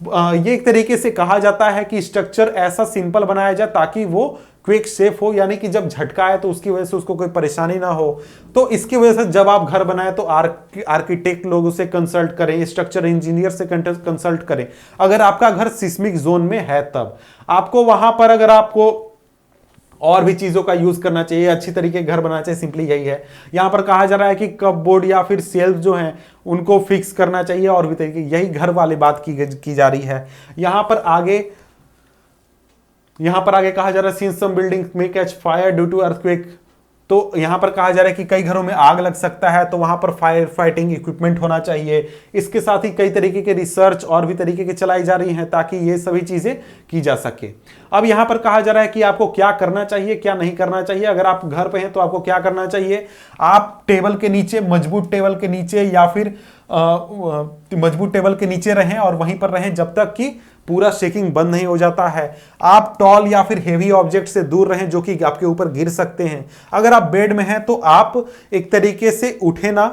ये एक तरीके से कहा जाता है कि स्ट्रक्चर ऐसा सिंपल बनाया जाए ताकि वो क्विक सेफ हो, यानी कि जब झटका आए तो उसकी वजह से उसको कोई परेशानी ना हो। तो इसकी वजह से जब आप घर बनाए तो आर्किटेक्ट लोगों से कंसल्ट करें, स्ट्रक्चर इंजीनियर से कंसल्ट करें। अगर आपका घर सिस्मिक जोन में है तब आपको वहां पर अगर आपको और भी चीजों का यूज करना चाहिए, अच्छी तरीके घर बनाना चाहिए, सिंपली यही है। यहां पर कहा जा रहा है कि कपबोर्ड या फिर सेल्फ जो है उनको फिक्स करना चाहिए और भी तरीके, यही घर वाली बात की जा रही है। यहां पर आगे कहा जा रहा है सिंस सम बिल्डिंग में catch fire due to earthquake. तो यहां पर कहा जा रहा है कि कई घरों में आग लग सकता है तो वहां पर फायर फाइटिंग इक्विपमेंट होना चाहिए। इसके साथ ही कई तरीके के रिसर्च और भी तरीके की चलाई जा रही हैं ताकि ये सभी चीजें की जा सके। अब यहां पर कहा जा रहा है कि आपको क्या करना चाहिए, क्या नहीं करना चाहिए। अगर आप घर पे हैं तो आपको क्या करना चाहिए, आप टेबल के नीचे, मजबूत टेबल के नीचे या फिर मजबूत टेबल के नीचे रहें और वहीं पर रहें जब तक कि पूरा शेकिंग बंद नहीं हो जाता है। आप टॉल या फिर हेवी ऑब्जेक्ट से दूर रहें जो कि आपके ऊपर गिर सकते हैं। अगर आप बेड में हैं तो आप एक तरीके से उठे ना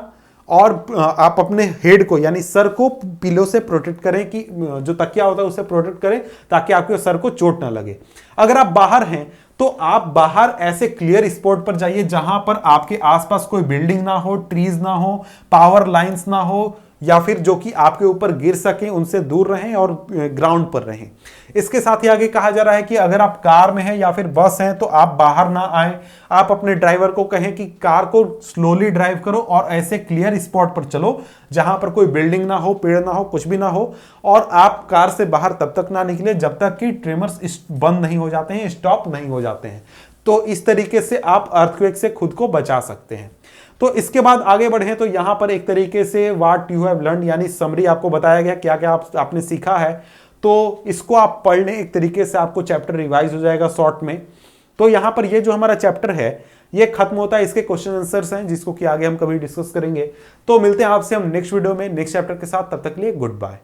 और आप अपने हेड को यानी सर को पिलो से प्रोटेक्ट करें, कि जो तकिया होता है उससे प्रोटेक्ट करें ताकि आपके सर को चोट ना लगे। अगर आप बाहर हैं तो आप बाहर ऐसे क्लियर स्पॉट पर जाइए जहां पर आपके आसपास कोई बिल्डिंग ना हो, ट्रीज ना हो, पावर लाइंस ना हो या फिर जो कि आपके ऊपर गिर सके, उनसे दूर रहें और ग्राउंड पर रहें। इसके साथ ही आगे कहा जा रहा है कि अगर आप कार में हैं या फिर बस हैं तो आप बाहर ना आएं। आप अपने ड्राइवर को कहें कि कार को स्लोली ड्राइव करो और ऐसे क्लियर स्पॉट पर चलो जहां पर कोई बिल्डिंग ना हो, पेड़ ना हो, कुछ भी ना हो। और आप कार से बाहर तब तक ना निकले जब तक कि ट्रेमर्स बंद नहीं हो जाते हैं, स्टॉप नहीं हो जाते हैं। तो इस तरीके से आप अर्थक्वेक से खुद को बचा सकते हैं। तो इसके बाद आगे बढ़े तो यहां पर एक तरीके से व्हाट यू हैव लर्नड यानी समरी आपको बताया गया क्या क्या आपने सीखा है। तो इसको आप पढ़ लें, एक तरीके से आपको चैप्टर रिवाइज हो जाएगा शॉर्ट में। तो यहां पर ये जो हमारा चैप्टर है ये खत्म होता है, इसके क्वेश्चन आंसर्स हैं जिसको कि आगे हम कभी डिस्कस करेंगे। तो मिलते हैं आपसे हम नेक्स्ट वीडियो में नेक्स्ट चैप्टर के साथ, तब तक के लिए गुड बाय।